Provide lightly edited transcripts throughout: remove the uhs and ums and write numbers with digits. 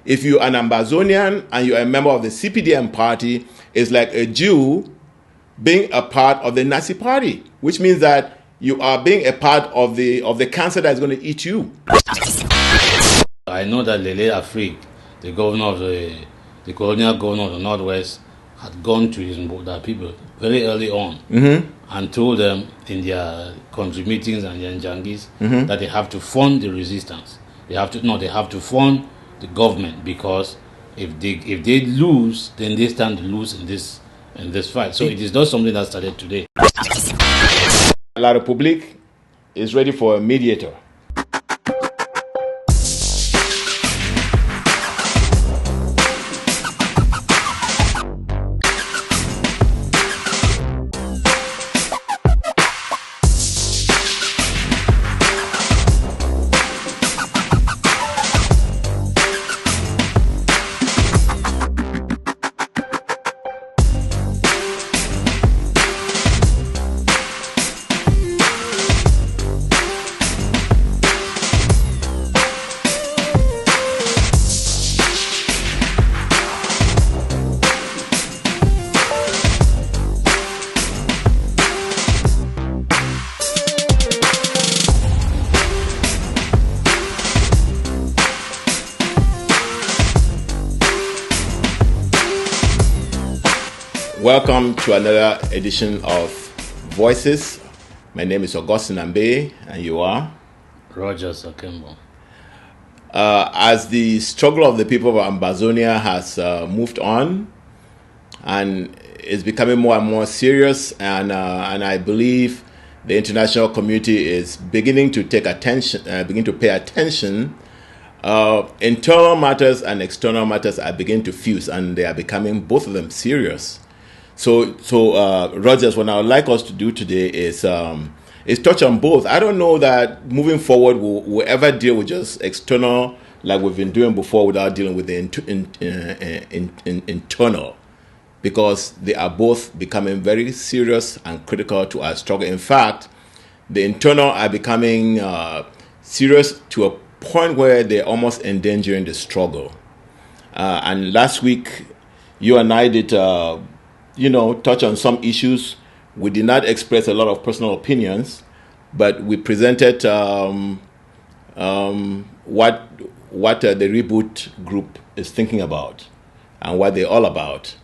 If you're an Ambazonian and you're a member of the CPDM party, it's like a Jew being a part of the Nazi party, which means that you are being a part of the cancer that is going to eat you. I know that Lele Afrique, the governor of the colonial governor of the Northwest, had gone to his Mboda people very early on and told them in their country meetings and their Njangis that they have to fund the resistance. They have to fund the government, because if they lose, then they stand to lose in this fight. So it is not something that started today. La Republique is ready for a mediator. Welcome to another edition of Voices. My name is Augustine Ambe, and you are? Roger Sakembo. As the struggle of the people of Ambazonia has moved on and is becoming more and more serious, and I believe the international community is beginning to pay attention. Internal matters and external matters are beginning to fuse, and they are becoming, both of them, serious. So Rogers, what I would like us to do today is touch on both. I don't know that moving forward we'll ever deal with just external like we've been doing before without dealing with the internal, because they are both becoming very serious and critical to our struggle. In fact, the internal are becoming serious to a point where they're almost endangering the struggle. And last week, you and I did touch on some issues. We did not express a lot of personal opinions, but we presented what the Reboot group is thinking about and what they're all about.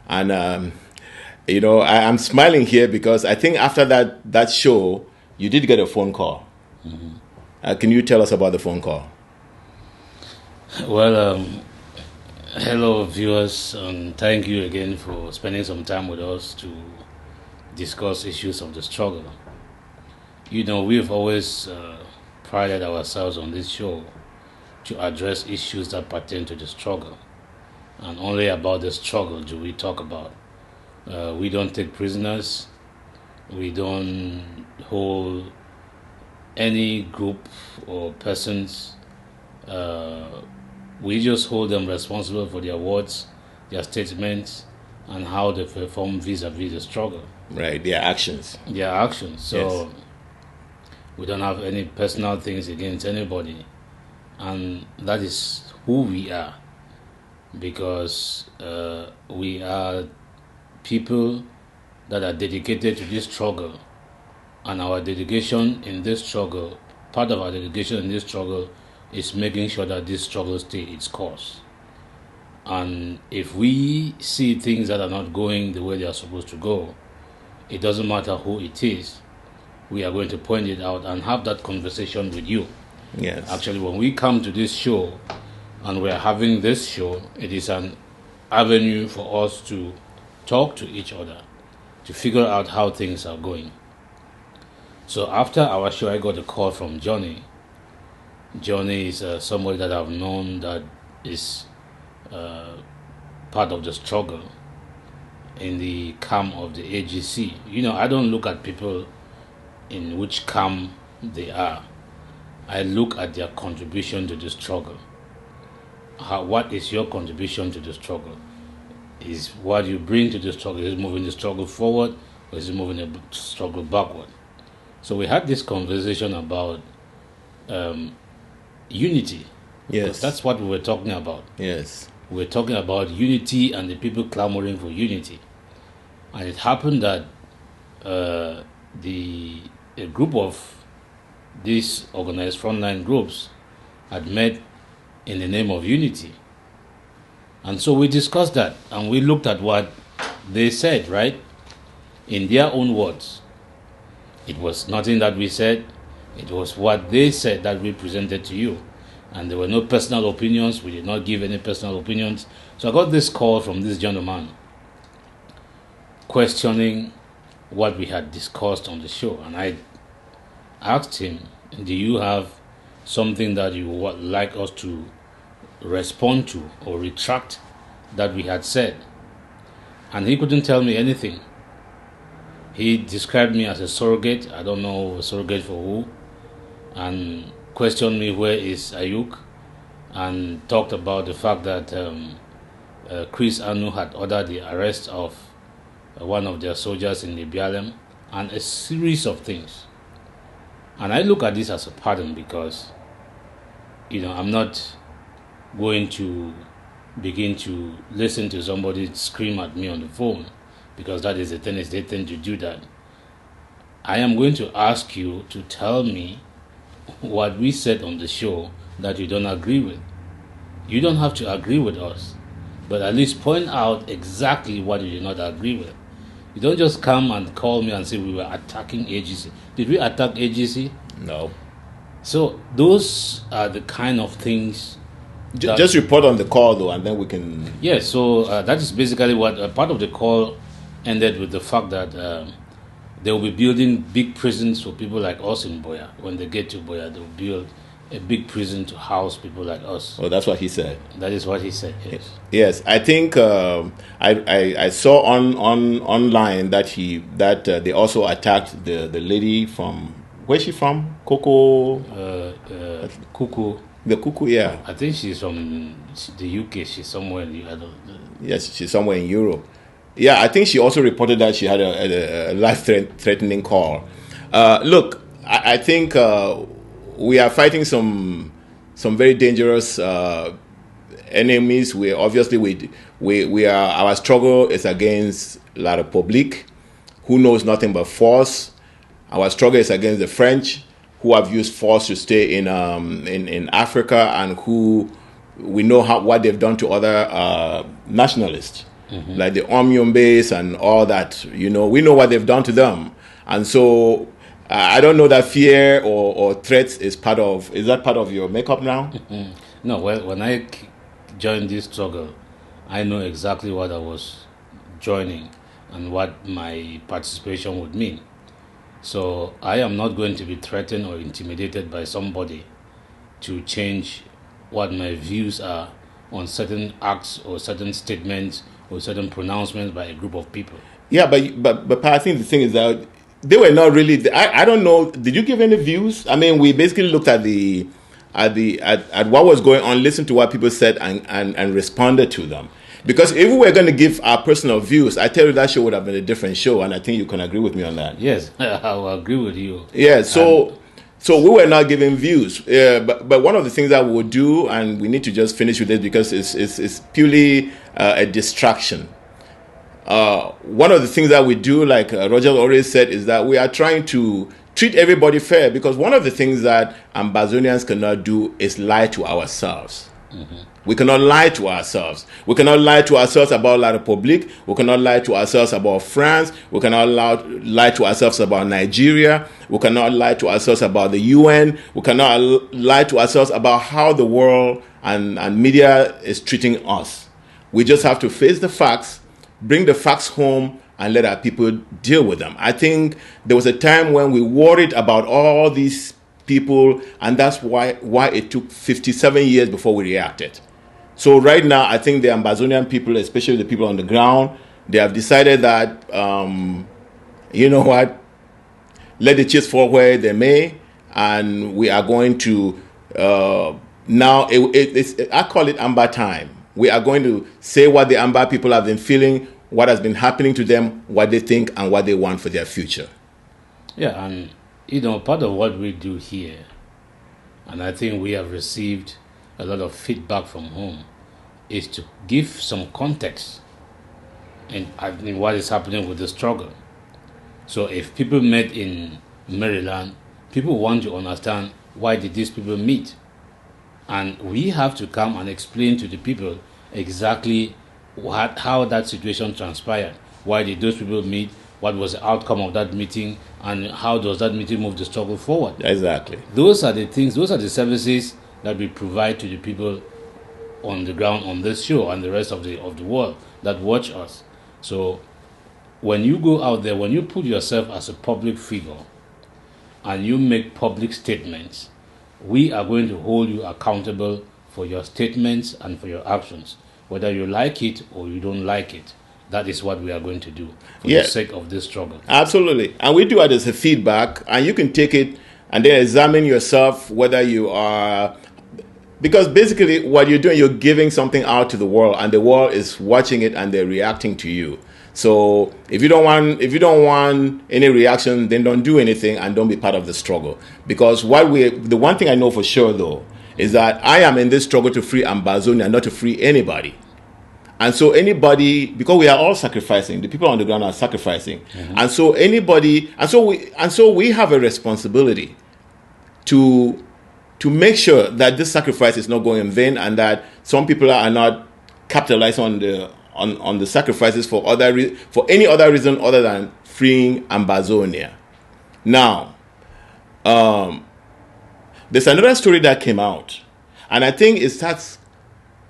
And I'm smiling here because I think after that show, you did get a phone call. Mm-hmm. Can you tell us about the phone call? Well, hello viewers, and thank you again for spending some time with us to discuss issues of the struggle. We've always prided ourselves on this show to address issues that pertain to the struggle, and only about the struggle do we talk about. We don't take prisoners, we don't hold any group or persons. We just hold them responsible for their words, their statements, and how they perform vis-a-vis the struggle. Right, their actions. So yes. We don't have any personal things against anybody. And that is who we are. Because we are people that are dedicated to this struggle. And our dedication in this struggle, part of our dedication in this struggle, is making sure that this struggle stays its course. And if we see things that are not going the way they are supposed to go, it doesn't matter who it is, we are going to point it out and have that conversation with you. Yes. Actually, when we come to this show and we are having this show, it is an avenue for us to talk to each other, to figure out how things are going. So after our show, I got a call from Johnny. Johnny is somebody that I've known that is part of the struggle in the camp of the AGC. I don't look at people in which camp they are. I look at their contribution to the struggle. What is your contribution to the struggle? Is what you bring to the struggle, is it moving the struggle forward, or is it moving the struggle backward? So we had this conversation about unity, Yes. Because that's what we were talking about. Yes. We were talking about unity and the people clamoring for unity. And it happened that a group of these organized frontline groups had met in the name of unity. And so we discussed that and we looked at what they said, right? In their own words. It was nothing that we said, it was what they said that we presented to you. And there were no personal opinions, we did not give any personal opinions. So I got this call from this gentleman questioning what we had discussed on the show. And I asked him, do you have something that you would like us to respond to or retract that we had said? And he couldn't tell me anything. He described me as a surrogate. I don't know a surrogate for who. And questioned me, where is Ayuk? And talked about the fact that Chris Anu had ordered the arrest of one of their soldiers in the BLM, and a series of things. And I look at this as a pattern because, I'm not going to begin to listen to somebody scream at me on the phone, because that is the tendency, they tend to do that. I am going to ask you to tell me what we said on the show that you don't agree with. You don't have to agree with us, but at least point out exactly what you did not agree with. You don't just come and call me and say we were attacking AGC. Did we attack AGC? No. So those are the kind of things. Just report on the call, though, and then we can... Yes, so that is basically what part of the call ended with, the fact that they will be building big prisons for people like us in Boya. When they get to Boya, they will build a big prison to house people like us. Oh, that's what he said. That is what he said, yes. Yes, I think I saw online that they also attacked the lady from... Where's she from? Kuku, the Kuku, yeah. I think she's from the UK. She's somewhere in Yes, she's somewhere in Europe. Yeah, I think she also reported that she had a life-threatening call. Look, I think we are fighting some very dangerous enemies. We are, our struggle is against La République, who knows nothing but force. Our struggle is against the French, who have used force to stay in Africa, and who we know what they've done to other nationalists, like the Omyumbes and all that. We know what they've done to them, and so I don't know that fear or threats is part of your makeup now. No, well, when I joined this struggle, I know exactly what I was joining and what my participation would mean. So I am not going to be threatened or intimidated by somebody to change what my views are on certain acts or certain statements or certain pronouncements by a group of people. Yeah, but I think the thing is that they were not really. I don't know. Did you give any views? I mean, we basically looked at what was going on, listened to what people said, and responded to them. Because if we were going to give our personal views, I tell you that show would have been a different show, and I think you can agree with me on that. Yes, I will agree with you. Yeah, so we were not giving views. But one of the things that we would do, and we need to just finish with this because it's purely a distraction. One of the things that we do, like Roger already said, is that we are trying to treat everybody fair, because one of the things that Ambazonians cannot do is lie to ourselves. We cannot lie to ourselves. We cannot lie to ourselves about La République. We cannot lie to ourselves about France. We cannot lie to ourselves about Nigeria. We cannot lie to ourselves about the UN. We cannot lie to ourselves about how the world and media is treating us. We just have to face the facts, bring the facts home, and let our people deal with them. I think there was a time when we worried about all these people, and that's why it took 57 years before we reacted. So right now, I think the Ambazonian people, especially the people on the ground, they have decided that, you know what, let the chips fall where they may, and we are going to, now, I call it Amba time. We are going to say what the Amba people have been feeling, what has been happening to them, what they think, and what they want for their future. Yeah, and part of what we do here, and I think we have received a lot of feedback from home is to give some context in what is happening with the struggle. So if people met in Maryland, people want to understand why did these people meet, and we have to come and explain to the people exactly how that situation transpired. Why did those people meet? What was the outcome of that meeting? And how does that meeting move the struggle forward? Exactly. Those are the things, those are the services that we provide to the people on the ground on this show and the rest of the world that watch us. So when you go out there, when you put yourself as a public figure and you make public statements, we are going to hold you accountable for your statements and for your actions, whether you like it or you don't like it. That is what we are going to do for the sake of this struggle. Absolutely. And we do it as a feedback, and you can take it and then examine yourself whether you are, because basically what you're doing, you're giving something out to the world, and the world is watching it and they're reacting to you. So if you don't want any reaction, then don't do anything and don't be part of the struggle. Because the one thing I know for sure though is that I am in this struggle to free Ambazonia, not to free anybody. And so anybody, because we are all sacrificing, the people on the ground are sacrificing, and so we have a responsibility to make sure that this sacrifice is not going in vain, and that some people are not capitalizing on the sacrifices for any other reason other than freeing Ambazonia. Now, there's another story that came out, and I think it starts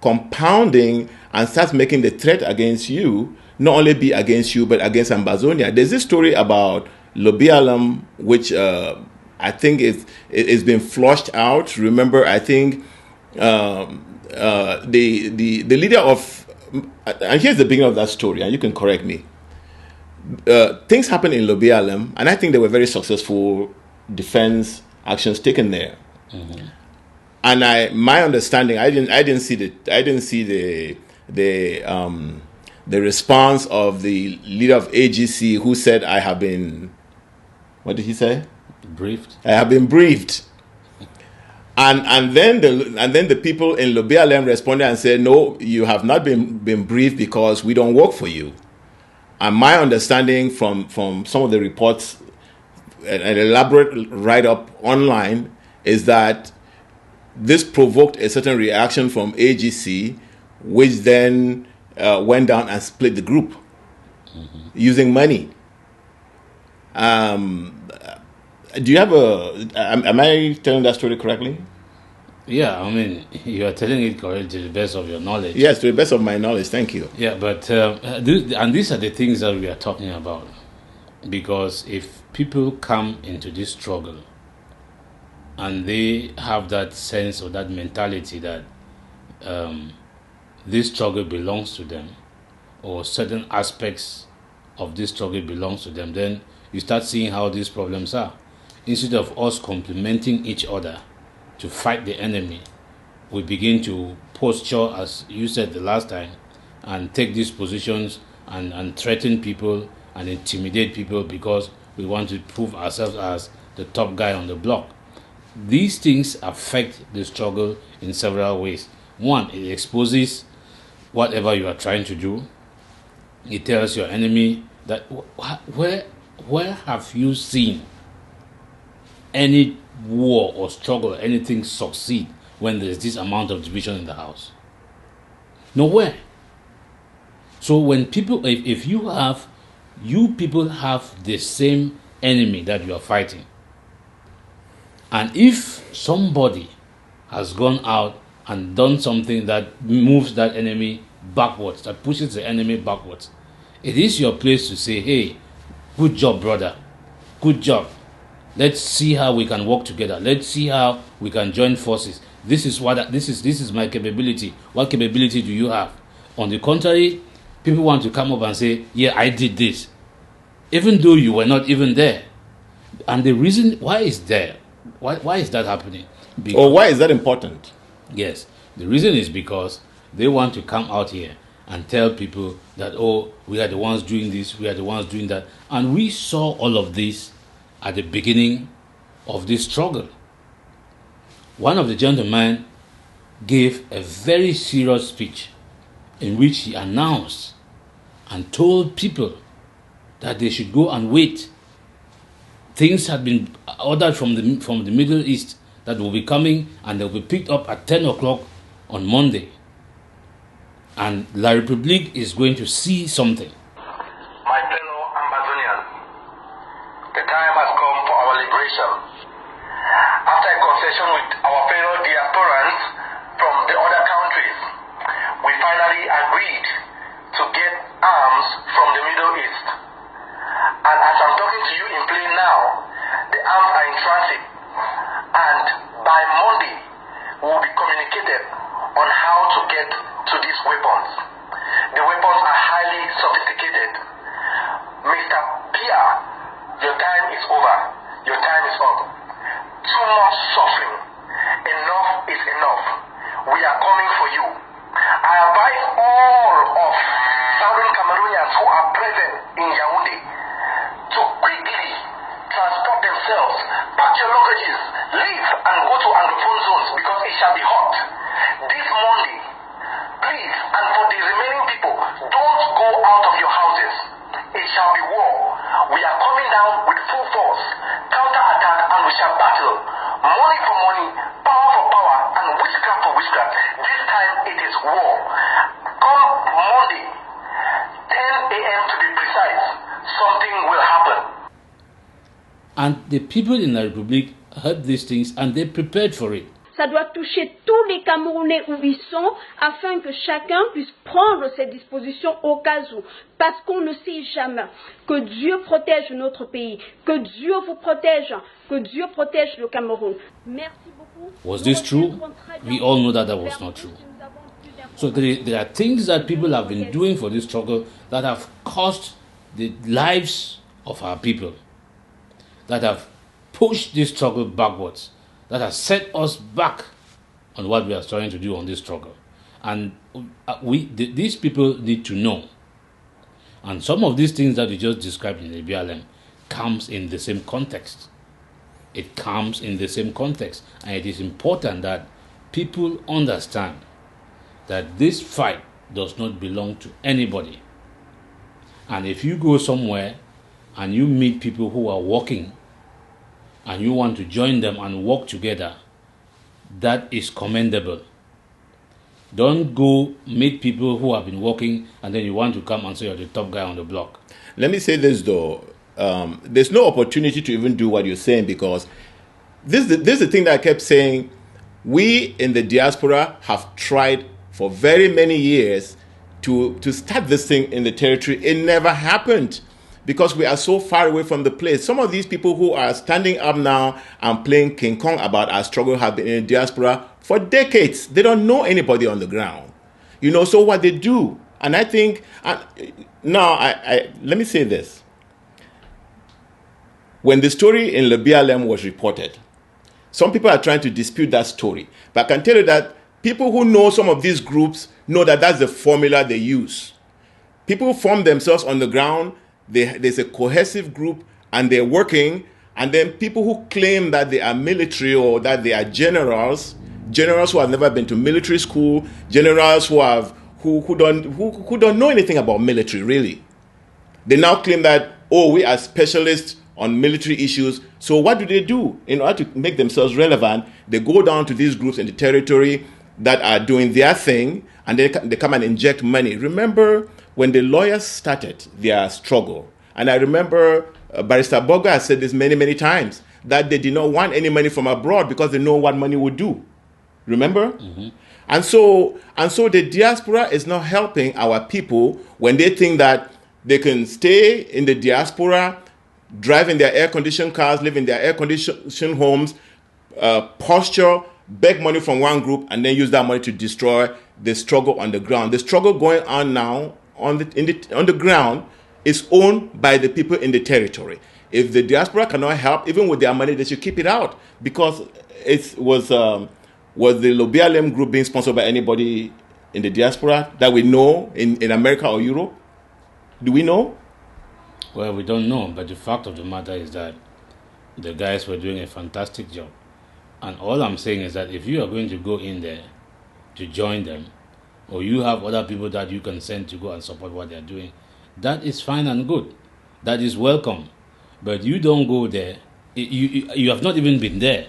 compounding and starts making the threat against you not only be against you but against Ambazonia. There's this story about Lobialum, which I think it's been flushed out. Remember, I think the leader of, and here's the beginning of that story, and you can correct me. Things happened in Lobialum, and I think there were very successful defense actions taken there. Mm-hmm. And my understanding, I didn't see the response of the leader of AGC, who said, "I have been," what did he say? Briefed. I have been briefed. And then the people in Lobialem responded and said, "No, you have not been briefed because we don't work for you." And my understanding from some of the reports, an elaborate write-up online, is that this provoked a certain reaction from AGC, which then went down and split the group using money. Do you have am I telling that story correctly? Yeah, I mean, you are telling it correctly to the best of your knowledge. Yes, to the best of my knowledge. Thank you. Yeah, but these are the things that we are talking about. Because if people come into this struggle and they have that sense or that mentality that this struggle belongs to them, or certain aspects of this struggle belongs to them, then you start seeing how these problems are. Instead of us complementing each other to fight the enemy, we begin to posture, as you said the last time, and take these positions and threaten people and intimidate people because we want to prove ourselves as the top guy on the block. These things affect the struggle in several ways. One, it exposes whatever you are trying to do. It tells your enemy that where have you seen any war or struggle or anything succeed when there's this amount of division in the house? Nowhere. So when people, if you people have the same enemy that you are fighting, and if somebody has gone out and done something that moves that enemy backwards, that pushes the enemy backwards, it is your place to say, "Hey, good job, brother. Good job. Let's see how we can work together. Let's see how we can join forces. This is my capability. What capability do you have?" On the contrary, people want to come up and say, "Yeah, I did this," even though you were not even there. And the reason why is there, why is that happening? Or why is that important? Yes, the reason is because they want to come out here and tell people that, "Oh, we are the ones doing this, we are the ones doing that." And we saw all of this at the beginning of this struggle. One of the gentlemen gave a very serious speech in which he announced and told people that they should go and wait. Things had been ordered from the Middle East that will be coming, and they'll be picked up at 10 o'clock on Monday. And La République is going to see something. My fellow Ambazonians, the time has come for our liberation. After a conversation with our fellow diasporans from the other countries, we finally agreed to get arms from the Middle East. And as I'm talking to you in plain now, the arms are in transit. And by Monday, we will be communicated on how to get to these weapons. The weapons are highly sophisticated. Mr. Pierre, your time is over. Your time is up. Too much suffering. Enough is enough. We are coming for you. I advise all of Southern Cameroonians who are present in Yaoundé to quickly transport themselves, pack your luggages, leave and go to Anglophone zones because it shall be hot. This Monday, please, and for the remaining people, don't go out of your houses. It shall be war. We are coming down with full force, counter-attack, and we shall battle. Money for money, power for power, and witchcraft for witchcraft. This time it is war. Come Monday, 10 a.m. to be precise, something will happen. And the people in La République heard these things and they prepared for it. Ça doit toucher tous les Camerounais où ils sont afin que chacun puisse prendre ses dispositions au cas où. Parce qu'on ne sait jamais. Que Dieu protège notre pays. Que Dieu vous protège. Que Dieu protège le Cameroun. Merci beaucoup. Was this true? We all know that was not true. So there are things that people have been doing for this struggle that have cost the lives of our people, that have pushed this struggle backwards, that has set us back on what we are trying to do on this struggle. And these people need to know. And some of these things that we just described in the BLM comes in the same context. It comes in the same context. And it is important that people understand that this fight does not belong to anybody. And if you go somewhere and you meet people who are walking and you want to join them and work together, that is commendable. Don't go meet people who have been working and then you want to come and say you're the top guy on the block. Let me say this though. There's no opportunity to even do what you're saying, because this is the thing that I kept saying. We in the diaspora have tried for very many years to start this thing in the territory. It never happened, because we are so far away from the place. Some of these people who are standing up now and playing King Kong about our struggle have been in the diaspora for decades. They don't know anybody on the ground. So what they do, and I think, now let me say this. When the story in the BLM was reported, some people are trying to dispute that story. But I can tell you that people who know some of these groups know that that's the formula they use. People form themselves on the ground. There's a cohesive group and they're working, and then people who claim that they are military or that they are generals who have never been to military school, generals who don't know anything about military really. They now claim that, we are specialists on military issues. So what do? In order to make themselves relevant, they go down to these groups in the territory that are doing their thing, and they come and inject money. Remember when the lawyers started their struggle, and I remember Barrister Boga has said this many, many times, that they did not want any money from abroad because they know what money would do. Remember? Mm-hmm. And so the diaspora is not helping our people when they think that they can stay in the diaspora, drive in their air-conditioned cars, live in their air-conditioned homes, posture, beg money from one group, and then use that money to destroy the struggle on the ground. The struggle going on now on the ground is owned by the people in the territory. If the diaspora cannot help, even with their money, they should keep it out, because was the BLM group being sponsored by anybody in the diaspora that we know in America or Europe? Do we know? Well, we don't know, but the fact of the matter is that the guys were doing a fantastic job. And all I'm saying is that if you are going to go in there to join them, or you have other people that you can send to go and support what they're doing, that is fine and good. That is welcome. But you don't go there. You have not even been there.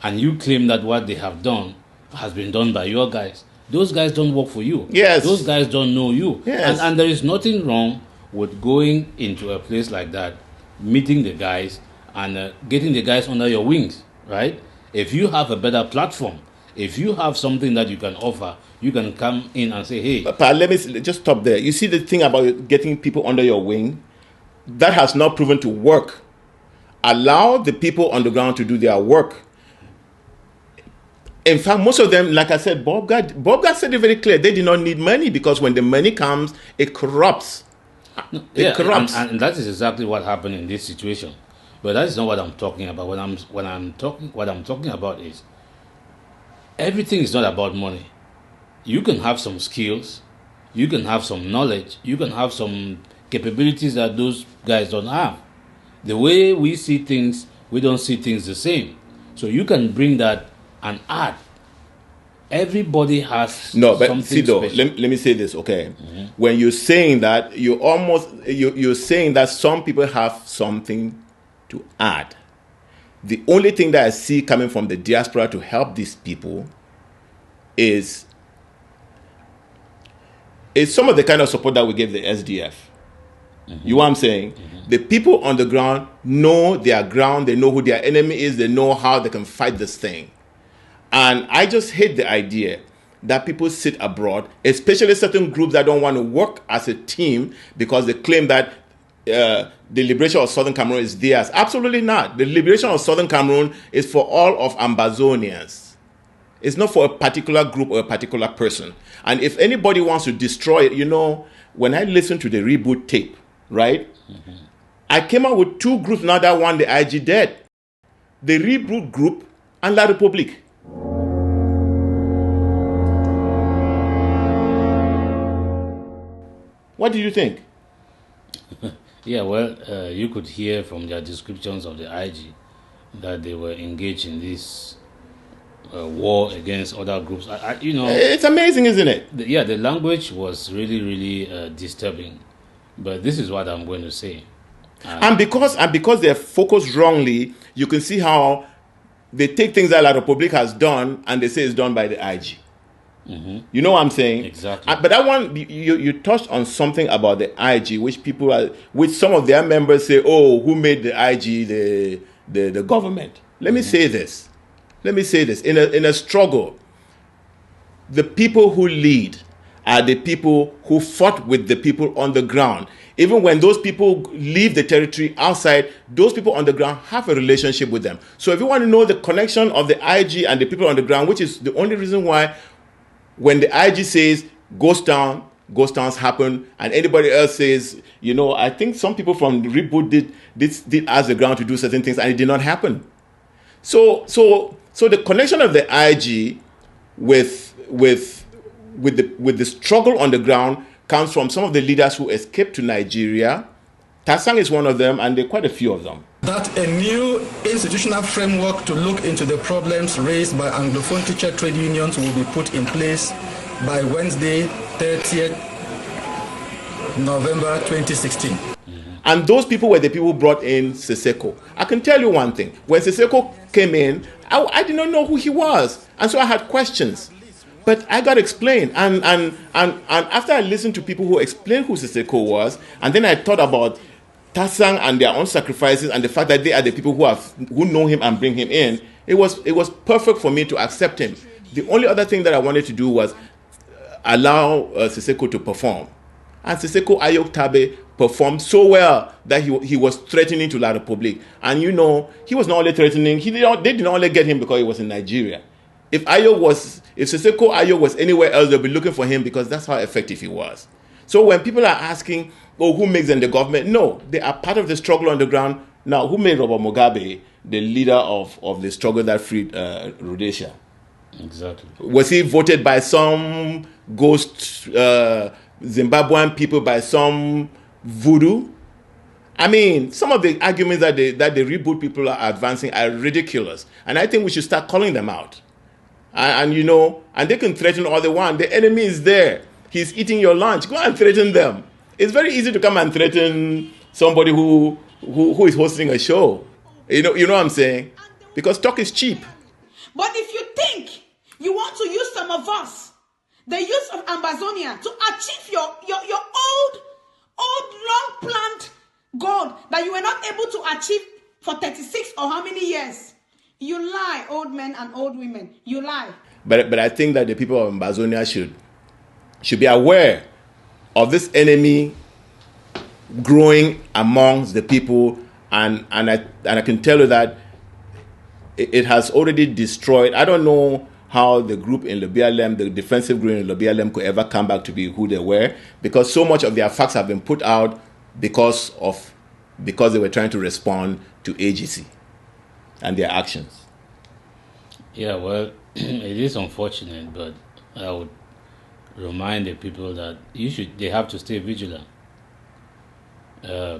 And you claim that what they have done has been done by your guys. Those guys don't work for you. Yes. Those guys don't know you. Yes. And there is nothing wrong with going into a place like that, meeting the guys, and getting the guys under your wings, right? If you have a better platform, if you have something that you can offer, you can come in and say, hey. But let me just stop there. You see the thing about getting people under your wing? That has not proven to work. Allow the people on the ground to do their work. In fact, most of them, like I said, Bob God said it very clear. They do not need money, because when the money comes, it corrupts. It corrupts. And that is exactly what happened in this situation. But that is not what I'm talking about. What I'm talking about is everything is not about money. You can have some skills, you can have some knowledge, you can have some capabilities that those guys don't have. The way we see things, we don't see things the same. So you can bring that and add. Everybody has something special. Let me say this, okay? Mm-hmm. When you're saying that, you're saying that some people have something to add. The only thing that I see coming from the diaspora to help these people is some of the kind of support that we give the SDF. Mm-hmm. You know what I'm saying? Mm-hmm. The people on the ground know their ground, they know who their enemy is, they know how they can fight this thing. And I just hate the idea that people sit abroad, especially certain groups that don't want to work as a team because they claim that the liberation of Southern Cameroon is theirs. Absolutely not. The liberation of Southern Cameroon is for all of Ambazonians. It's not for a particular group or a particular person. And if anybody wants to destroy it, when I listened to the reboot tape, right, mm-hmm. I came out with two groups now that want the IG dead. The reboot group and La République. What do you think? Yeah, well, you could hear from their descriptions of the IG that they were engaged in this war against other groups. It's amazing, isn't it? The language was really, really disturbing. But this is what I'm going to say. And because they're focused wrongly, you can see how they take things that La République has done and they say it's done by the IG. Mm-hmm. You know what I'm saying? Exactly. But I want you touched on something about the IG, which some of their members say, "Oh, who made the IG the government?" Let me say this. In a struggle, the people who lead are the people who fought with the people on the ground. Even when those people leave the territory outside, those people on the ground have a relationship with them. So if you want to know the connection of the IG and the people on the ground, which is the only reason why when the IG says ghost towns happen, and anybody else says, I think some people from the reboot did ask the ground to do certain things and it did not happen. So the connection of the IG with the struggle on the ground comes from some of the leaders who escaped to Nigeria. Tasang is one of them, and there are quite a few of them. That a new institutional framework to look into the problems raised by Anglophone teacher trade unions will be put in place by Wednesday, 30th November 2016. And those people were the people who brought in Siseko. I can tell you one thing. When Siseko came in, I did not know who he was. And so I had questions. But I got explained. And after I listened to people who explained who Siseko was, and then I thought about Tasang and their own sacrifices and the fact that they are the people who know him and bring him in, it was perfect for me to accept him. The only other thing that I wanted to do was allow Siseko to perform. And Siseko Ayok Tabe performed so well that he was threatening to La République. And he was not only threatening, they did not only get him because he was in Nigeria. If Siseko Ayok was anywhere else, they'll be looking for him because that's how effective he was. So when people are asking, who makes them the government? No, they are part of the struggle on the ground. Now, who made Robert Mugabe the leader of the struggle that freed Rhodesia? Exactly. Was he voted by some ghost Zimbabwean people, by some voodoo? I mean, some of the arguments that the reboot people are advancing are ridiculous. And I think we should start calling them out. And you know, and they can threaten all they want. The enemy is there. He's eating your lunch. Go and threaten them. It's very easy to come and threaten somebody who is hosting a show. You know what I'm saying? Because talk is cheap. But if you think you want to use some of us, the use of Ambazonia, to achieve your old long-planned goal that you were not able to achieve for 36 or how many years, you lie, old men and old women. You lie. But I think that the people of Ambazonia should be aware of this enemy growing amongst the people, and I can tell you that it has already destroyed. I don't know how the group in Lobialem, the defensive group in Lobialem, could ever come back to be who they were, because so much of their facts have been put out because they were trying to respond to AGC and their actions. Yeah, well, it is unfortunate, but I would remind the people that they have to stay vigilant,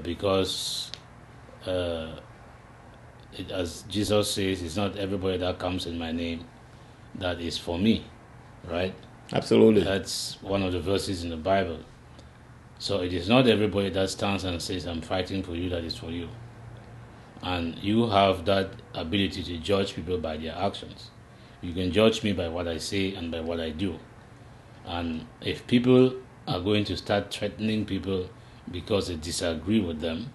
because as Jesus says, it's not everybody that comes in my name that is for me, right? Absolutely. That's one of the verses in the Bible. So it is not everybody that stands and says, I'm fighting for you, that is for you. And you have that ability to judge people by their actions. You can judge me by what I say and by what I do. And if people are going to start threatening people because they disagree with them,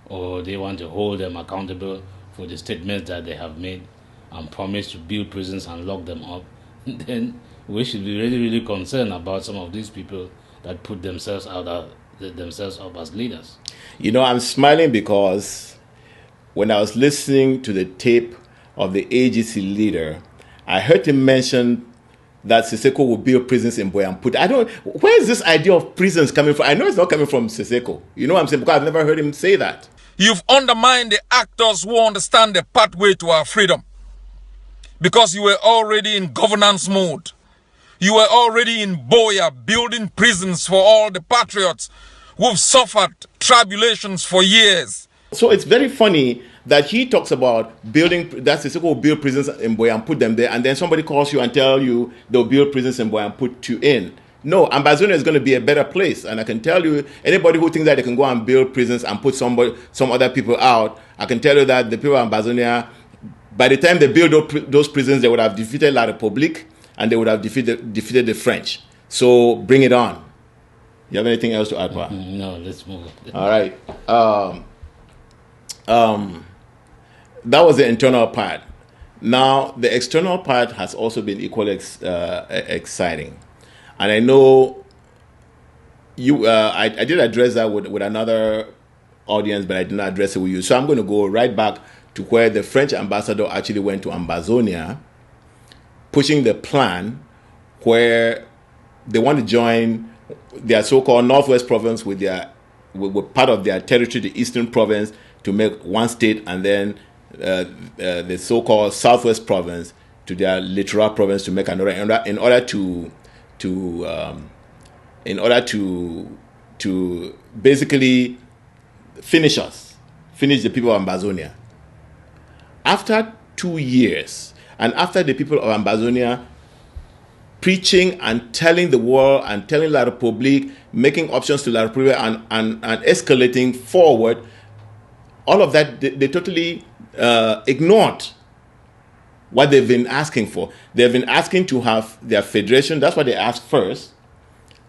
or they want to hold them accountable for the statements that they have made and promise to build prisons and lock them up, then we should be really, really concerned about some of these people that put themselves up as leaders. You know, I'm smiling because when I was listening to the tape of the AGC leader, I heard him mention that Siseko will build prisons in Boyamput. Where is this idea of prisons coming from? I know it's not coming from Siseko. You know what I'm saying? Because I've never heard him say that. You've undermined the actors who understand the pathway to our freedom, because you were already in governance mode. You were already in Boya building prisons for all the patriots who've suffered tribulations for years. So it's very funny that he talks about building, that Siseko will build prisons in Boya and put them there, and then somebody calls you and tell you they'll build prisons in Boya and put you in. No, Ambazonia is going to be a better place, and I can tell you, anybody who thinks that they can go and build prisons and put some other people out, I can tell you that the people of Ambazonia, by the time they build those prisons, they would have defeated La République, and they would have defeated the French. So bring it on. You have anything else to add, Pa? No, let's move on. All right. That was the internal part. Now, the external part has also been equally exciting. And I know I did address that with another audience, but I did not address it with you. So I'm going to go right back to where the French ambassador actually went to Ambazonia, pushing the plan where they want to join their so-called Northwest province with part of their territory, the Eastern province, to make one state, and then the so-called Southwest province to their littoral province to make another, in order to basically finish the people of Ambazonia. After 2 years, and after the people of Ambazonia preaching and telling the world and telling La République, making options to La République and escalating forward, all of that, they totally ignored what they've been asking for. They've been asking to have their federation. That's what they asked first.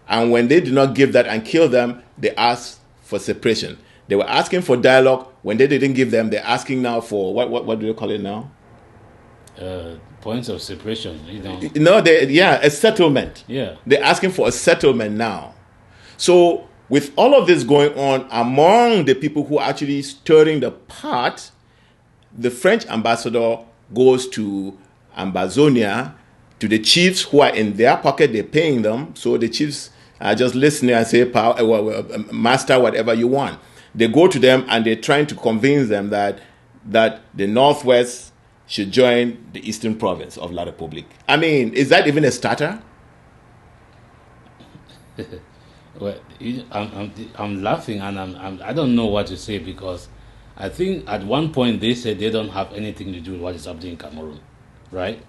And when they did not give that and kill them, they asked for separation. They were asking for dialogue. When they didn't give them, they're asking now for, what do you call it now? Points of separation, you know. No, a settlement. Yeah. They're asking for a settlement now. So with all of this going on among the people who are actually stirring the pot, the French ambassador goes to Ambazonia, to the chiefs who are in their pocket, they're paying them. So the chiefs are just listening and say, master, whatever you want. They go to them and they're trying to convince them that the Northwest should join the Eastern province of La République. I mean, is that even a starter? Well, I'm laughing, and I don't know what to say, because I think at one point they said they don't have anything to do with what is happening in Cameroon, right?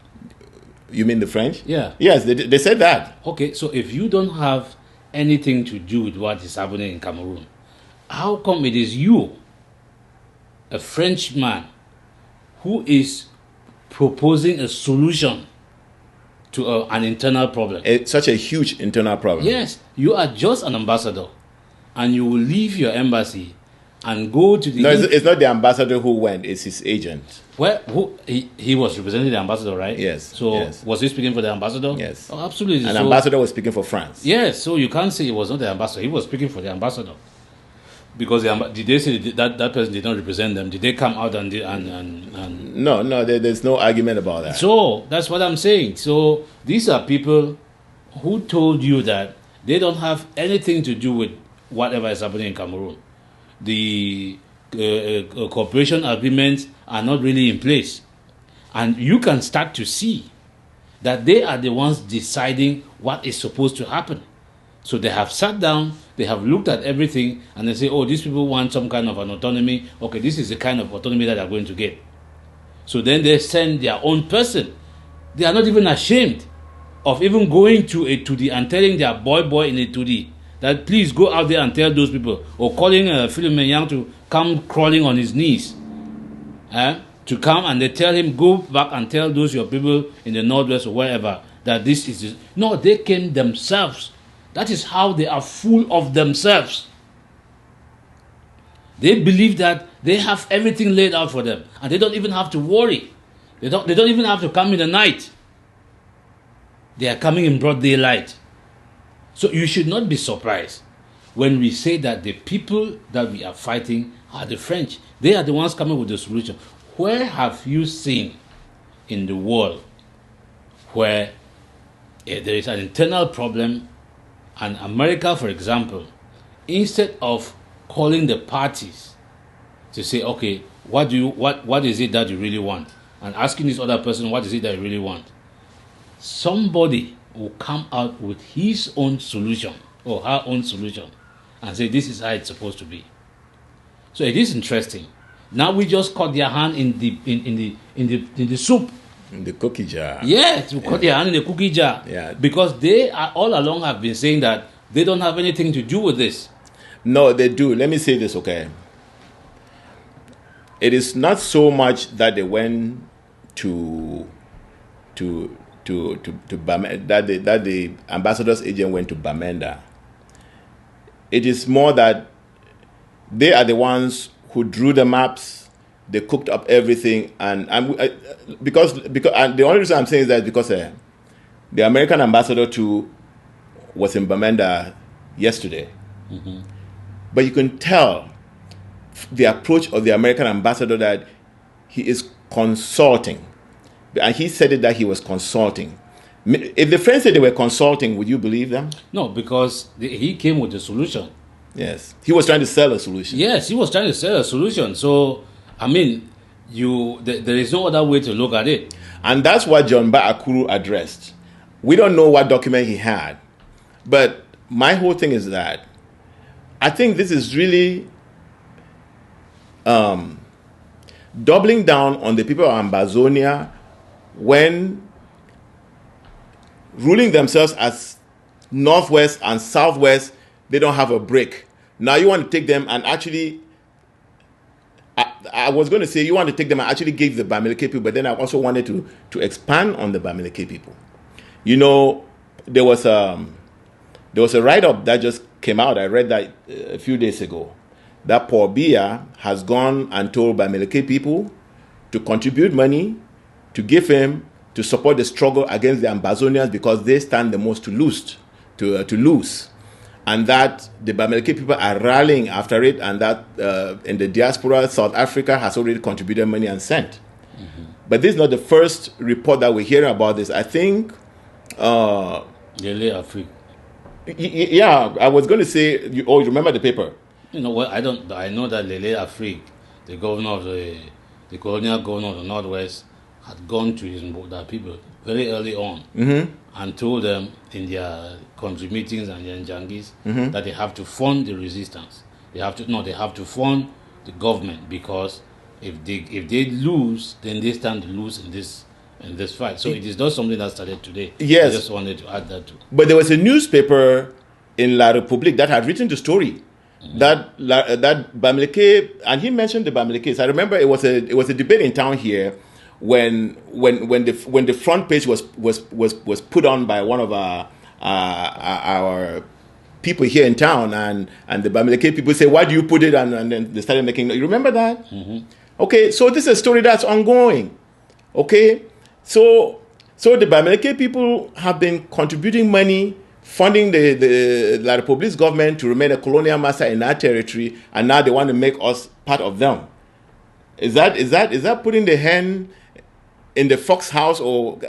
You mean the French? Yeah. Yes, they said that. Okay, so if you don't have anything to do with what is happening in Cameroon, how come it is you, a Frenchman, who is proposing a solution to an internal problem? It's such a huge internal problem. Yes, you are just an ambassador, and you will leave your embassy and go to the... No, it's not the ambassador who went, it's his agent. Well, he was representing the ambassador, right? Yes. So yes. Was he speaking for the ambassador? Yes. Oh, absolutely. An ambassador was speaking for France. Yes, so you can't say it was not the ambassador. He was speaking for the ambassador. Because did they say that person did not represent them? Did they come out and No, there's no argument about that. So that's what I'm saying. So these are people who told you that they don't have anything to do with whatever is happening in Cameroon. The cooperation agreements are not really in place, and you can start to see that they are the ones deciding what is supposed to happen. So they have sat down, they have looked at everything, and they say, oh, these people want some kind of an autonomy. Okay, this is the kind of autonomy that they're going to get. So then they send their own person. They are not even ashamed of even going to a 2D and telling their boy in a 2D that please go out there and tell those people, or calling Philemon Yang to come crawling on his knees, to come, and they tell him, go back and tell those your people in the northwest or wherever that this is this. No, they came themselves. That is how they are full of themselves. They believe that they have everything laid out for them, and they don't even have to worry. They don't even have to come in the night. They are coming in broad daylight. So you should not be surprised when we say that the people that we are fighting are the French. They are the ones coming with the solution. Where have you seen in the world where there is an internal problem, and America, for example, instead of calling the parties to say, okay, what is it that you really want, and asking this other person, what is it that you really want, somebody will come out with his own solution or her own solution and say, this is how it's supposed to be. So it is interesting. Now we just caught their hand in the soup. In the cookie jar. Yes, we caught their hand in the cookie jar. Yeah. Because they are all along have been saying that they don't have anything to do with this. No, they do. Let me say this, okay? It is not so much that they went to Bamenda, that the ambassador's agent went to Bamenda. It is more that they are the ones who drew the maps, they cooked up everything, and because and the only reason I'm saying is that because the American ambassador too was in Bamenda yesterday. Mm-hmm. But you can tell the approach of the American ambassador that he is consulting. And he said it that he was consulting. If the French said they were consulting, would you believe them? No, because he came with a solution. Yes. He was trying to sell a solution. Yes, he was trying to sell a solution. So, I mean, there is no other way to look at it. And that's what John Ba Akuru addressed. We don't know what document he had. But my whole thing is that I think this is really doubling down on the people of Ambazonia when ruling themselves as Northwest and Southwest, they don't have a break. Now you want to take them and actually, I was going to say you want to take them and actually give the Bamileke people, but then I also wanted to expand on the Bamileke people. You know, there was a write-up that just came out. I read that a few days ago. That Paul Biya has gone and told Bamileke people to contribute money, to give him, to support the struggle against the Ambazonians because they stand the most to lose. And that the Bamileke people are rallying after it, and that in the diaspora, South Africa has already contributed money and sent. Mm-hmm. But this is not the first report that we're hearing about this. I think... Lele Afrique. Yeah, I was going to say, you remember the paper? You know what? I know that Lele Afrique, the governor of the colonial governor of the Northwest, had gone to his Mboda people very early on, mm-hmm. and told them in their country meetings and their Njangis, mm-hmm. that they have to fund the resistance. They have to fund the government, because if they lose, then they stand to lose in this in this fight. So it is not something that started today. Yes. I just wanted to add that too. But there was a newspaper in La Republique that had written the story that Bamileke, and he mentioned the Bamileke. I remember it was a debate in town here when the front page was put on by one of our people here in town, and the Bamileke people say, why do you put it? And then they started making. You remember that? Mm-hmm. Okay, so this is a story that's ongoing. Okay, so the Bamileke people have been contributing money, funding the La Republique's government to remain a colonial master in our territory, and now they want to make us part of them. Is that putting the hen in the fox house, or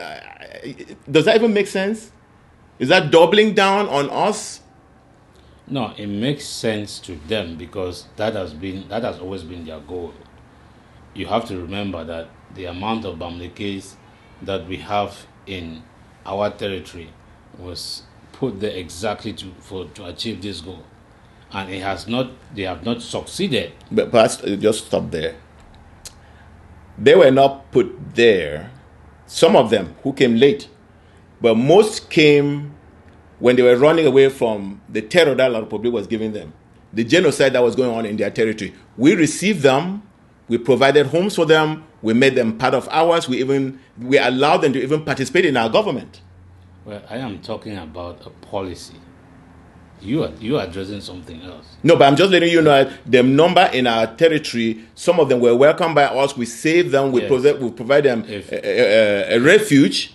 does that even make sense? Is that doubling down on us? No, it makes sense to them because that has always been their goal. You have to remember that the amount of Bamilekes that we have in our territory was put there exactly to achieve this goal, and they have not succeeded. But perhaps just stop there. They were not put there. Some of them who came late, but most came when they were running away from the terror that La Republique was giving them, the genocide that was going on in their territory. We received them, we provided homes for them, we made them part of ours, we allowed them to even participate in our government. Well, I am talking about a policy. You are addressing something else. No, but I'm just letting you know that the number in our territory, some of them were welcomed by us, we saved them, we provide them a refuge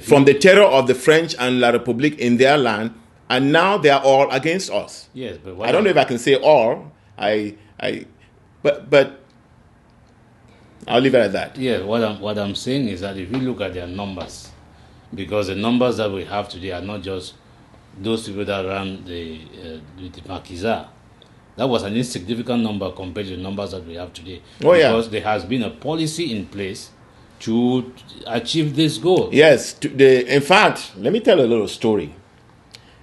from the terror of the French and La Republique in their land, and now they are all against us. Yes, but I don't know if I can say all. But I'll leave it at that. Yeah, what I'm saying is that if you look at their numbers, because the numbers that we have today are not just those people that ran the Makiza. That was an insignificant number compared to the numbers that we have today. Because there has been a policy in place to achieve this goal. Yes. In fact, let me tell a little story.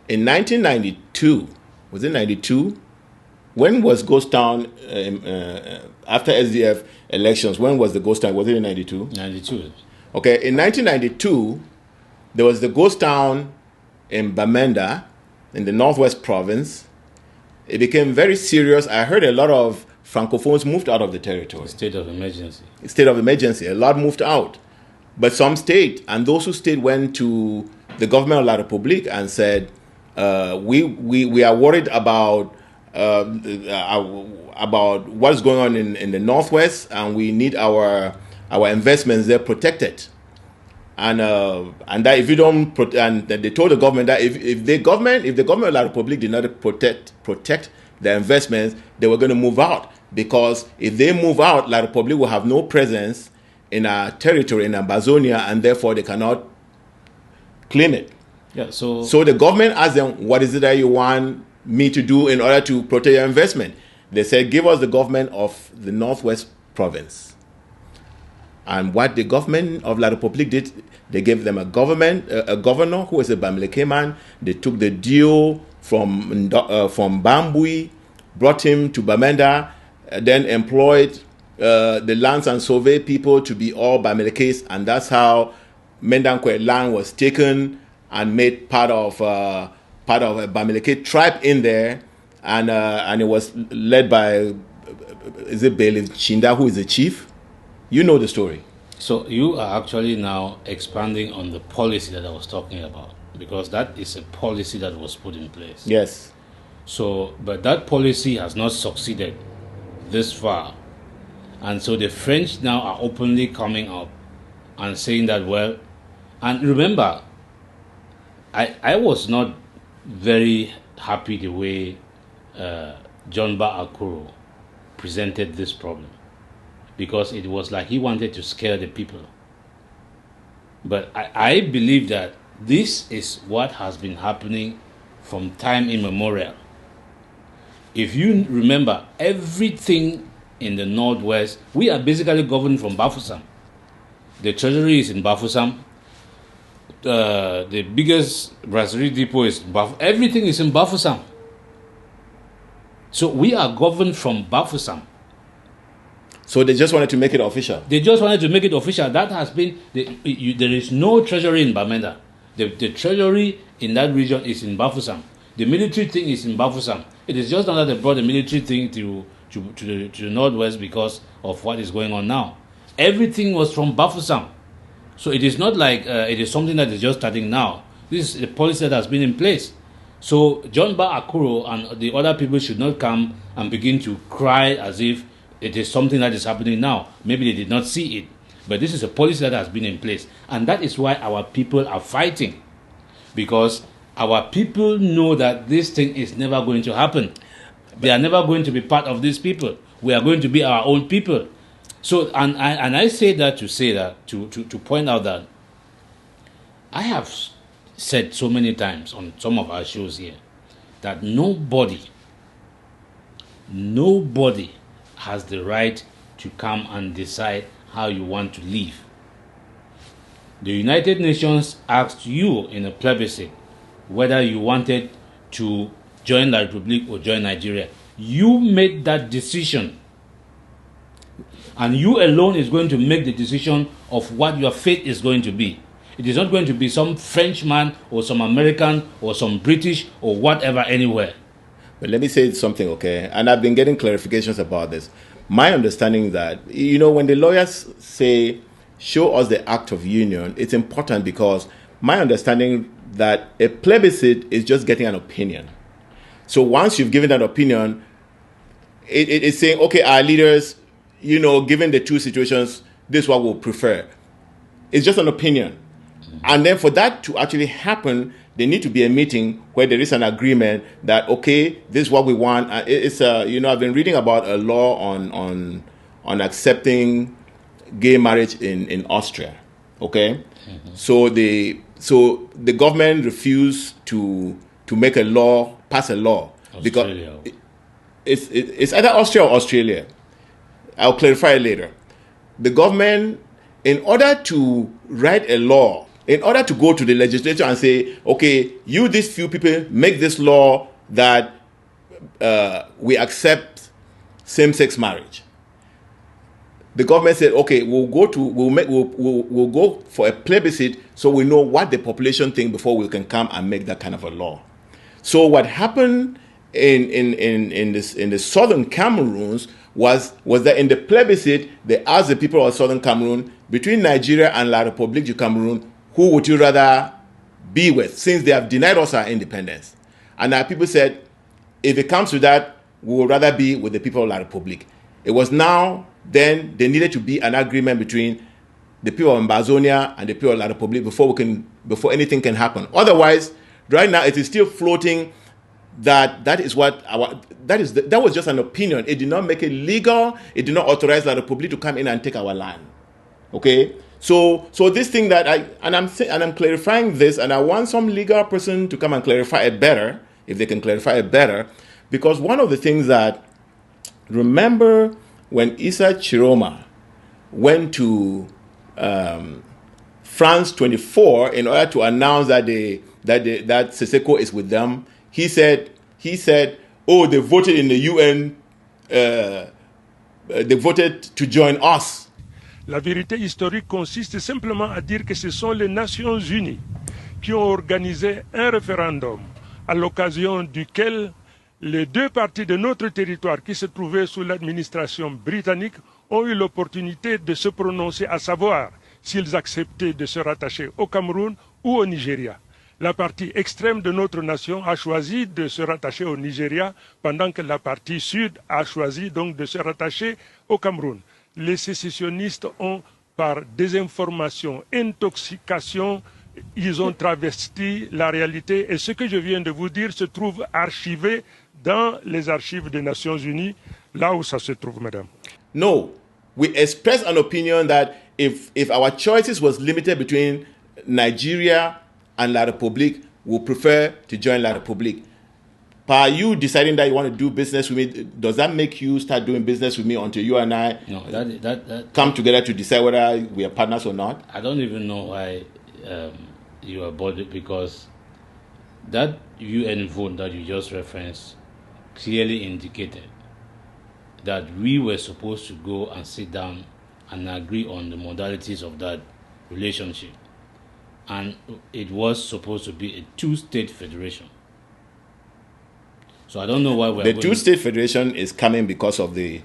In 1992, was it 92? When was Ghost Town, after SDF elections, when was the Ghost Town? Was it in 92? 92. Okay, in 1992, there was the Ghost Town in Bamenda, in the Northwest Province. It became very serious. I heard a lot of Francophones moved out of the territory. State of emergency. State of emergency. A lot moved out. But some stayed, and those who stayed went to the government of La Republique and said, we are worried about what's going on in the Northwest, and we need our investments there protected. And that if you don't and they told the government that if the government of La Republique did not protect their investments, they were going to move out, because if they move out, La Republique will have no presence in our territory in Ambazonia, and therefore they cannot claim it. Yeah. So the government asked them, what is it that you want me to do in order to protect your investment? They said, give us the government of the Northwest Province. And what the government of La Republique did, they gave them a governor who was a Bamileke man. They took the deal from Bambui, brought him to Bamenda, then employed the lands and survey people to be all Bamilekes, and that's how Mendankwe land was taken and made part of a Bamileke tribe in there, and it was led by Bailey Chinda, who is the chief. You know the story. So you are actually now expanding on the policy that I was talking about, because that is a policy that was put in place. Yes. So, but that policy has not succeeded this far. And so the French now are openly coming up and saying that, well, and remember, I was not very happy the way John Ba Akuro presented this problem, because it was like he wanted to scare the people. But I believe that this is what has been happening from time immemorial. If you remember, everything in the Northwest, we are basically governed from Bafoussam. The treasury is in Bafoussam. The biggest brasserie depot is everything is in Bafoussam. So we are governed from Bafoussam. So they just wanted to make it official. They just wanted to make it official. That has been there is no treasury in Bamenda. The treasury in that region is in Bafoussam. The military thing is in Bafoussam. It is just not that they brought the military thing to the northwest because of what is going on now. Everything was from Bafoussam. So it is not like it is something that is just starting now. This is a policy that has been in place. So John Ba Akuro and the other people should not come and begin to cry as if it is something that is happening now. Maybe they did not see it. But this is a policy that has been in place. And that is why our people are fighting. Because our people know that this thing is never going to happen. They are never going to be part of these people. We are going to be our own people. So, and I say that to point out that I have said so many times on some of our shows here that nobody has the right to come and decide how you want to live. The United Nations asked you in a plebiscite whether you wanted to join La Republique or join Nigeria. You made that decision. And you alone is going to make the decision of what your fate is going to be. It is not going to be some Frenchman or some American or some British or whatever anywhere. But let me say something, okay? And I've been getting clarifications about this. My understanding is that, when the lawyers say, show us the act of union, it's important because my understanding that a plebiscite is just getting an opinion. So once you've given that opinion, it's saying, okay, our leaders, given the two situations, this is what we'll prefer. It's just an opinion. And then for that to actually happen, there need to be a meeting where there is an agreement that, okay, this is what we want. It's I've been reading about a law on accepting gay marriage in Austria. Okay, so the government refused to make a law, pass a law, Australia. Because it's either Austria or Australia. I'll clarify later. The government, in order to write a law, in order to go to the legislature and say, okay, you, these few people, make this law that we accept same-sex marriage. The government said, okay, we'll go for a plebiscite so we know what the population think before we can come and make that kind of a law. So what happened in the southern Cameroons was that in the plebiscite, they asked the people of southern Cameroon, between Nigeria and La République du Cameroun, who would you rather be with, since they have denied us our independence? And our people said, if it comes to that, we would rather be with the people of La République. It was then there needed to be an agreement between the people of Ambazonia and the people of La République before anything can happen. Otherwise, right now it is still floating that was just an opinion. It did not make it legal. It did not authorize La République to come in and take our land. Okay, so this thing that I'm clarifying this, and I want some legal person to come and clarify it better, if they can clarify it better, because one of the things that, remember when Issa Chiroma went to France 24 in order to announce that Seseko is with them, he said, oh, they voted in the UN, they voted to join us. La vérité historique consiste simplement à dire que ce sont les Nations Unies qui ont organisé un référendum à l'occasion duquel les deux parties de notre territoire qui se trouvaient sous l'administration britannique ont eu l'opportunité de se prononcer, à savoir s'ils acceptaient de se rattacher au Cameroun ou au Nigeria. La partie extrême de notre nation a choisi de se rattacher au Nigeria, pendant que la partie sud a choisi donc de se rattacher au Cameroun. Les sécessionnistes ont, par désinformation, intoxication, ils ont travesti la réalité. Et ce que je viens de vous dire se trouve archivé dans les archives des Nations Unies, là où ça se trouve, madame. No, we expressed an opinion that if our choices was limited between Nigeria and La République, we prefer to join La République. By you deciding that you want to do business with me, does that make you start doing business with me until you and I come together to decide whether we are partners or not? I don't even know why you are bothered, because that UN vote that you just referenced clearly indicated that we were supposed to go and sit down and agree on the modalities of that relationship. And it was supposed to be a two-state federation. So I don't know why we're the two-state federation is coming because of the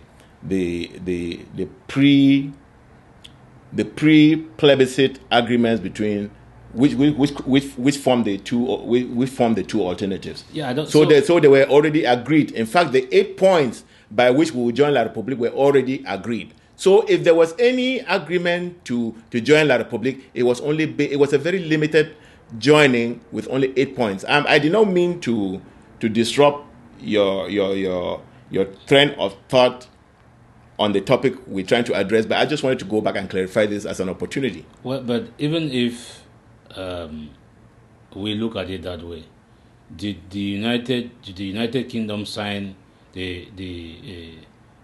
pre-plebiscite agreements between which form the two alternatives. Yeah, I don't. So they were already agreed. In fact, the 8 points by which we would join La République were already agreed. So if there was any agreement to join La République, it was a very limited joining with only 8 points. I did not mean to disrupt your train of thought on the topic we're trying to address, but I just wanted to go back and clarify this as an opportunity. Well, but even if we look at it that way, did the United Kingdom sign the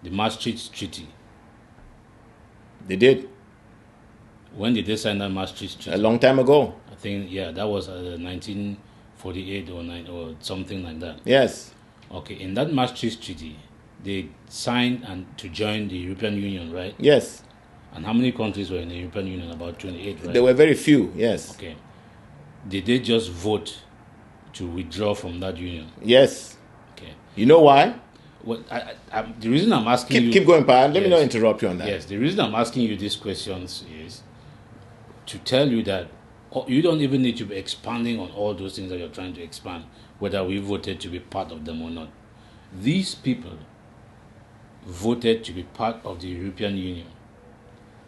Maastricht Treaty? They did. When did they sign that Maastricht Treaty? A long time ago. I think, yeah, that was 1948 or something like that. Yes. Okay, in that Maastricht Treaty, they signed to join the European Union, right? Yes. And how many countries were in the European Union? About 28, right? There were very few, yes. Okay. Did they just vote to withdraw from that union? Yes. Okay. You know why? Well, the reason I'm asking you... Keep going, Pa. Let me not interrupt you on that. Yes, the reason I'm asking you these questions is to tell you that you don't even need to be expanding on all those things that you're trying to expand, whether we voted to be part of them or not. These people voted to be part of the European Union,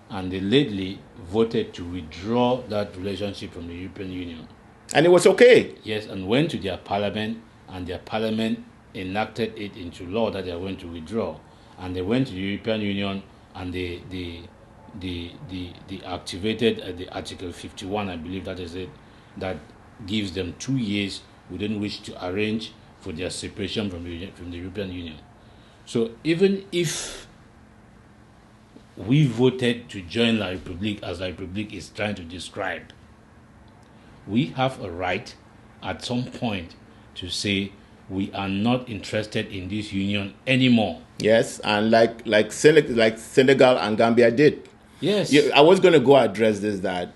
and they lately voted to withdraw that relationship from the European Union. And it was okay. Yes, and went to their parliament, and their parliament enacted it into law that they are going to withdraw. And they went to the European Union, and they activated the Article 51, I believe that is it, that gives them 2 years within which to arrange for their separation from the European Union. So even if we voted to join La République, as La République is trying to describe, we have a right at some point to say we are not interested in this union anymore. Yes, and like Senegal and Gambia did. Yes. I was going to go address this, that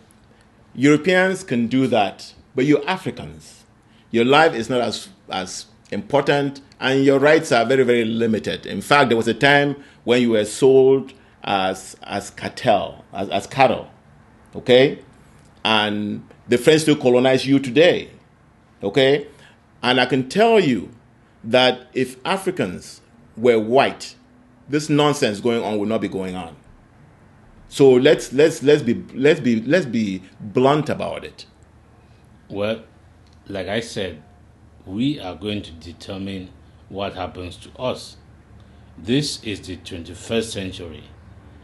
Europeans can do that, but you're Africans. Your life is not as important, and your rights are very, very limited. In fact, there was a time when you were sold as cattle, okay? And the French still colonize you today, okay? And I can tell you that if Africans were white, this nonsense going on would not be going on. So let's be blunt about it. Well, like I said, we are going to determine what happens to us. This is the 21st century,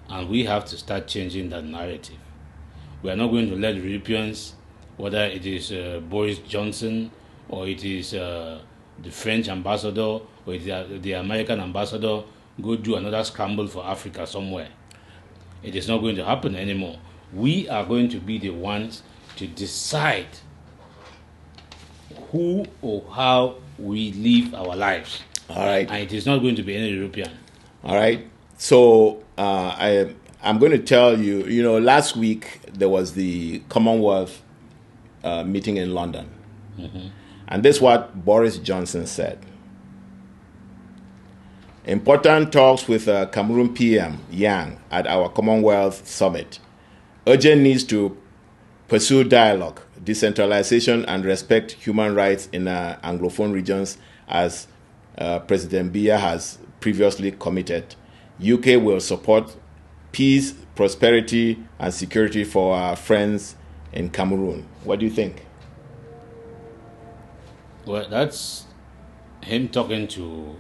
and we have to start changing that narrative. We are not going to let Europeans, whether it is Boris Johnson, or it is the French ambassador, or it is the American ambassador, go do another scramble for Africa somewhere. It is not going to happen anymore. We are going to be the ones to decide who or how we live our lives. All right. And it is not going to be any European. All right. So I'm going to tell you, last week there was the Commonwealth meeting in London. Mm-hmm. And this is what Boris Johnson said. Important talks with Cameroon PM Yang at our Commonwealth Summit. Urgent needs to pursue dialogue, decentralization, and respect human rights in Anglophone regions, as President Biya has previously committed. UK will support peace, prosperity, and security for our friends in Cameroon. What do you think? Well, that's him talking to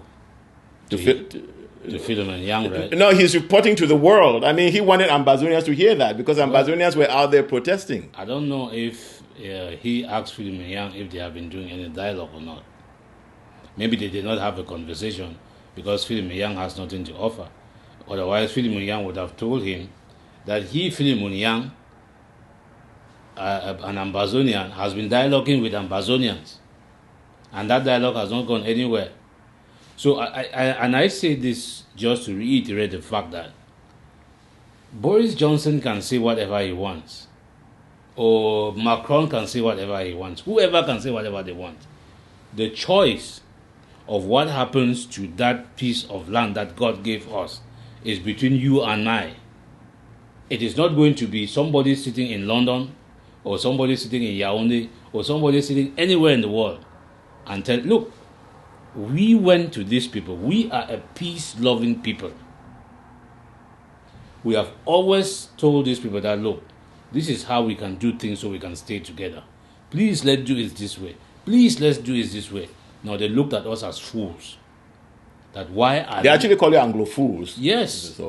Philemon Yang, right? No, he's reporting to the world. I mean, he wanted Ambazonians to hear that because Ambazonians were out there protesting. I don't know if he asked Philemon Yang if they have been doing any dialogue or not. Maybe they did not have a conversation because Philemon Yang has nothing to offer. Otherwise, Philemon Yang would have told him that Philemon Yang, an Ambazonian, has been dialoguing with Ambazonians. And that dialogue has not gone anywhere. So I say this just to reiterate the fact that Boris Johnson can say whatever he wants, or Macron can say whatever he wants. Whoever can say whatever they want. The choice of what happens to that piece of land that God gave us is between you and I. It is not going to be somebody sitting in London, or somebody sitting in Yaoundé, or somebody sitting anywhere in the world and tell, look, we went to these people. We are a peace-loving people. We have always told these people that, look, this is how we can do things so we can stay together. Please, let's do it this way. Please, let's do it this way. Now, they looked at us as fools. That why are they actually call you Anglo fools? Yes.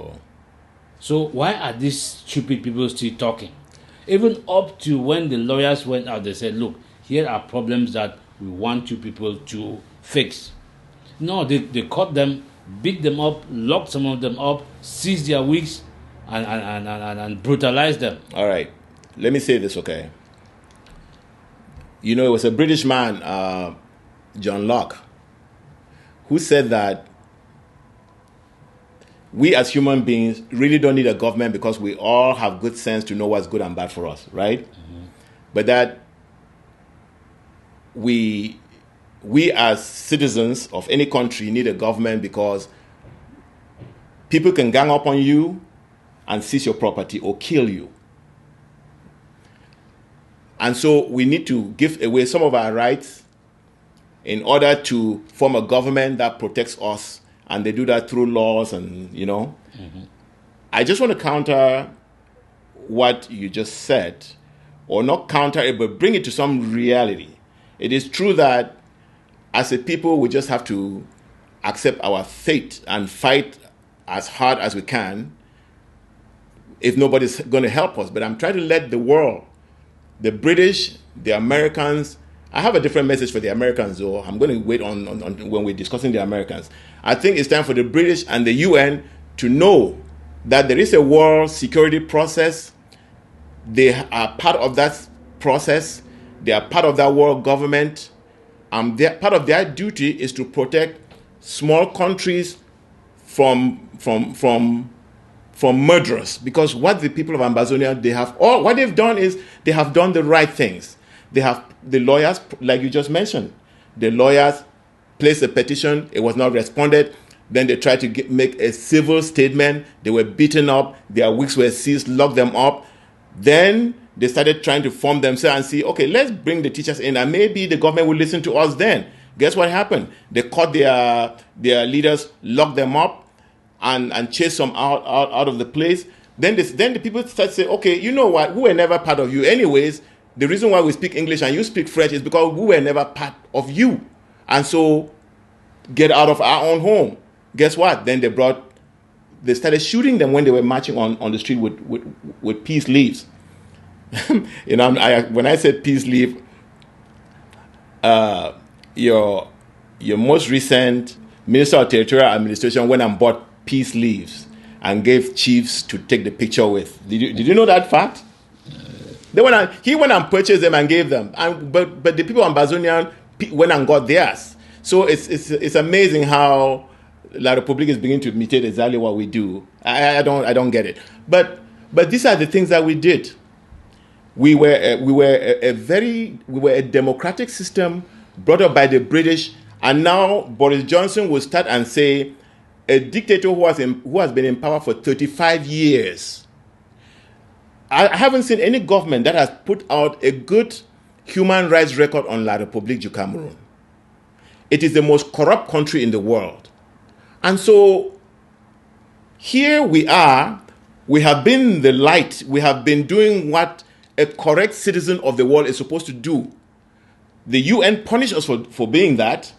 So why are these stupid people still talking? Even up to when the lawyers went out, they said, look, here are problems that we want you people to fix. No, they caught them, beat them up, locked some of them up, seized their wigs, and brutalized them. All right. Let me say this, okay? You know, it was a British man, John Locke, who said that we as human beings really don't need a government because we all have good sense to know what's good and bad for us, right? Mm-hmm. But that we as citizens of any country need a government because people can gang up on you and seize your property or kill you. And so we need to give away some of our rights in order to form a government that protects us. And they do that through laws and, you know. Mm-hmm. I just want to counter what you just said, or not counter it, but bring it to some reality. It is true that as a people, we just have to accept our fate and fight as hard as we can if nobody's going to help us. But I'm trying to let the world, the British, the Americans, I have a different message for the Americans, though. I'm going to wait on when we're discussing the Americans. I think it's time for the British and the UN to know that there is a world security process. They are part of that process. They are part of that world government. Part of their duty is to protect small countries from murderers. Because what the people of Ambazonia, what they've done is they have done the right things. They have the lawyers, like you just mentioned. The lawyers placed a petition. It was not responded. Then they tried to make a civil statement. They were beaten up. Their wigs were seized, locked them up. Then they started trying to form themselves and see, okay, let's bring the teachers in and maybe the government will listen to us then. Guess what happened? They caught their leaders, locked them up, and chased them out of the place. Then the people started saying, okay, you know what? We were never part of you anyways. The reason why we speak English and you speak French is because we were never part of you. And so get out of our own home. Guess what? Then they started shooting them when they were marching on the street with peace leaves. You know, when I said peace leave, your most recent Minister of Territorial Administration went and bought peace leaves and gave chiefs to take the picture with. Did you know that fact? He went and purchased them and gave them, but the people of Ambazonia went and got theirs. So it's amazing how La Republique is beginning to imitate exactly what we do. I don't get it, but these are the things that we did. We were a democratic system brought up by the British, and now Boris Johnson will start and say a dictator who has been in power for 35 years. I haven't seen any government that has put out a good human rights record on La République du Cameroun. It is the most corrupt country in the world. And so here we are. We have been the light. We have been doing what a correct citizen of the world is supposed to do. The UN punished us for being that,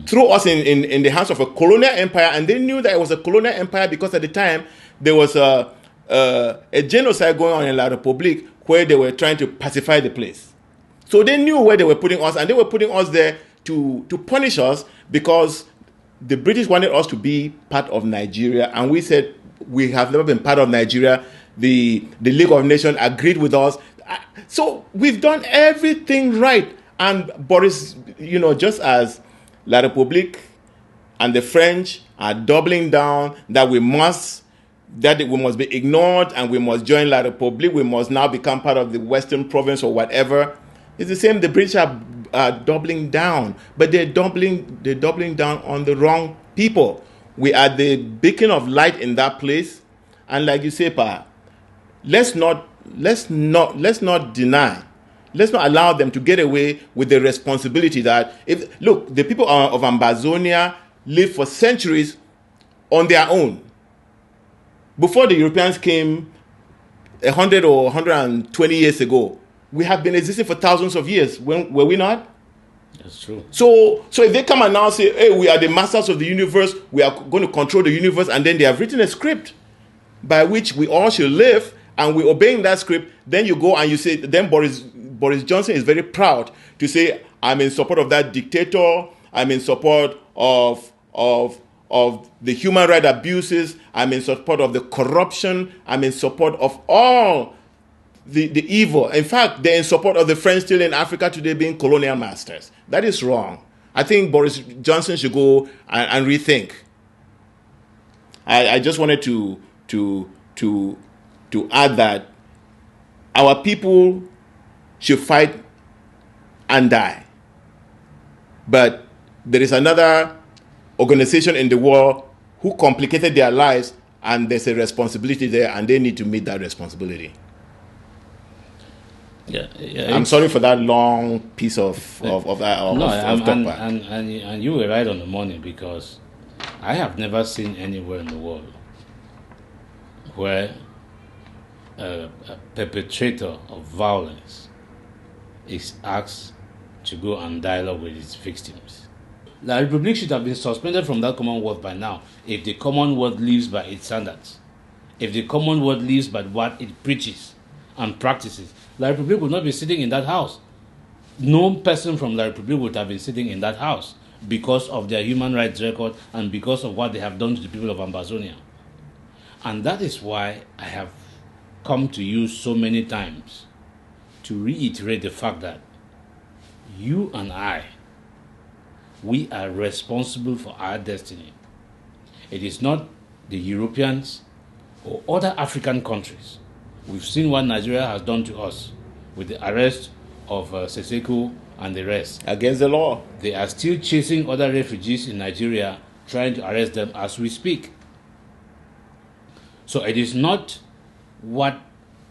threw us in the hands of a colonial empire, and they knew that it was a colonial empire because at the time there was a genocide going on in La République where they were trying to pacify the place. So they knew where they were putting us, and they were putting us there to punish us because the British wanted us to be part of Nigeria, and we said we have never been part of Nigeria. The League of Nations agreed with us. So we've done everything right. And Boris, just as La République and the French are doubling down that we must be ignored and we must join La République, we must now become part of the Western province or whatever. It's the same. The British are doubling down, but they're doubling down on the wrong people. We are the beacon of light in that place, and like you say, Pa, let's not deny. Let's not allow them to get away with the responsibility that the people of Ambazonia lived for centuries on their own. Before the Europeans came 100 or 120 years ago, we have been existing for thousands of years, were we not? That's true. So if they come and now say, hey, we are the masters of the universe, we are going to control the universe, and then they have written a script by which we all should live, and we're obeying that script, then you go and you say, then Boris Johnson is very proud to say, I'm in support of that dictator, I'm in support of the human rights abuses, I'm in support of the corruption, I'm in support of all the evil. In fact, they're in support of the French still in Africa today being colonial masters. That is wrong. I think Boris Johnson should go and rethink. I just wanted to add that our people should fight and die. But there is another organization in the world who complicated their lives, and there's a responsibility there, and they need to meet that responsibility. Yeah, I'm sorry for that long piece of talk. And you were right on the money, because I have never seen anywhere in the world where a perpetrator of violence is asked to go and dialogue with its victims. La République should have been suspended from that Commonwealth by now if the Commonwealth lives by its standards. If the Commonwealth lives by what it preaches and practices, La République would not be sitting in that house. No person from La République would have been sitting in that house because of their human rights record and because of what they have done to the people of Ambazonia. And that is why I have come to you so many times to reiterate the fact that you and I, we are responsible for our destiny. It is not the Europeans or other African countries. We've seen what Nigeria has done to us with the arrest of Seseko and the rest. Against the law. They are still chasing other refugees in Nigeria, trying to arrest them as we speak. So it is not what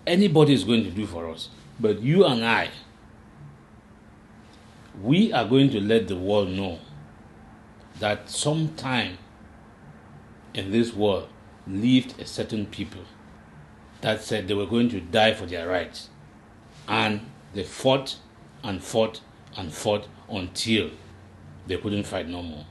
anybody is going to do for us, but you and I, we are going to let the world know that sometime in this world lived a certain people that said they were going to die for their rights. And they fought and fought and fought until they couldn't fight no more.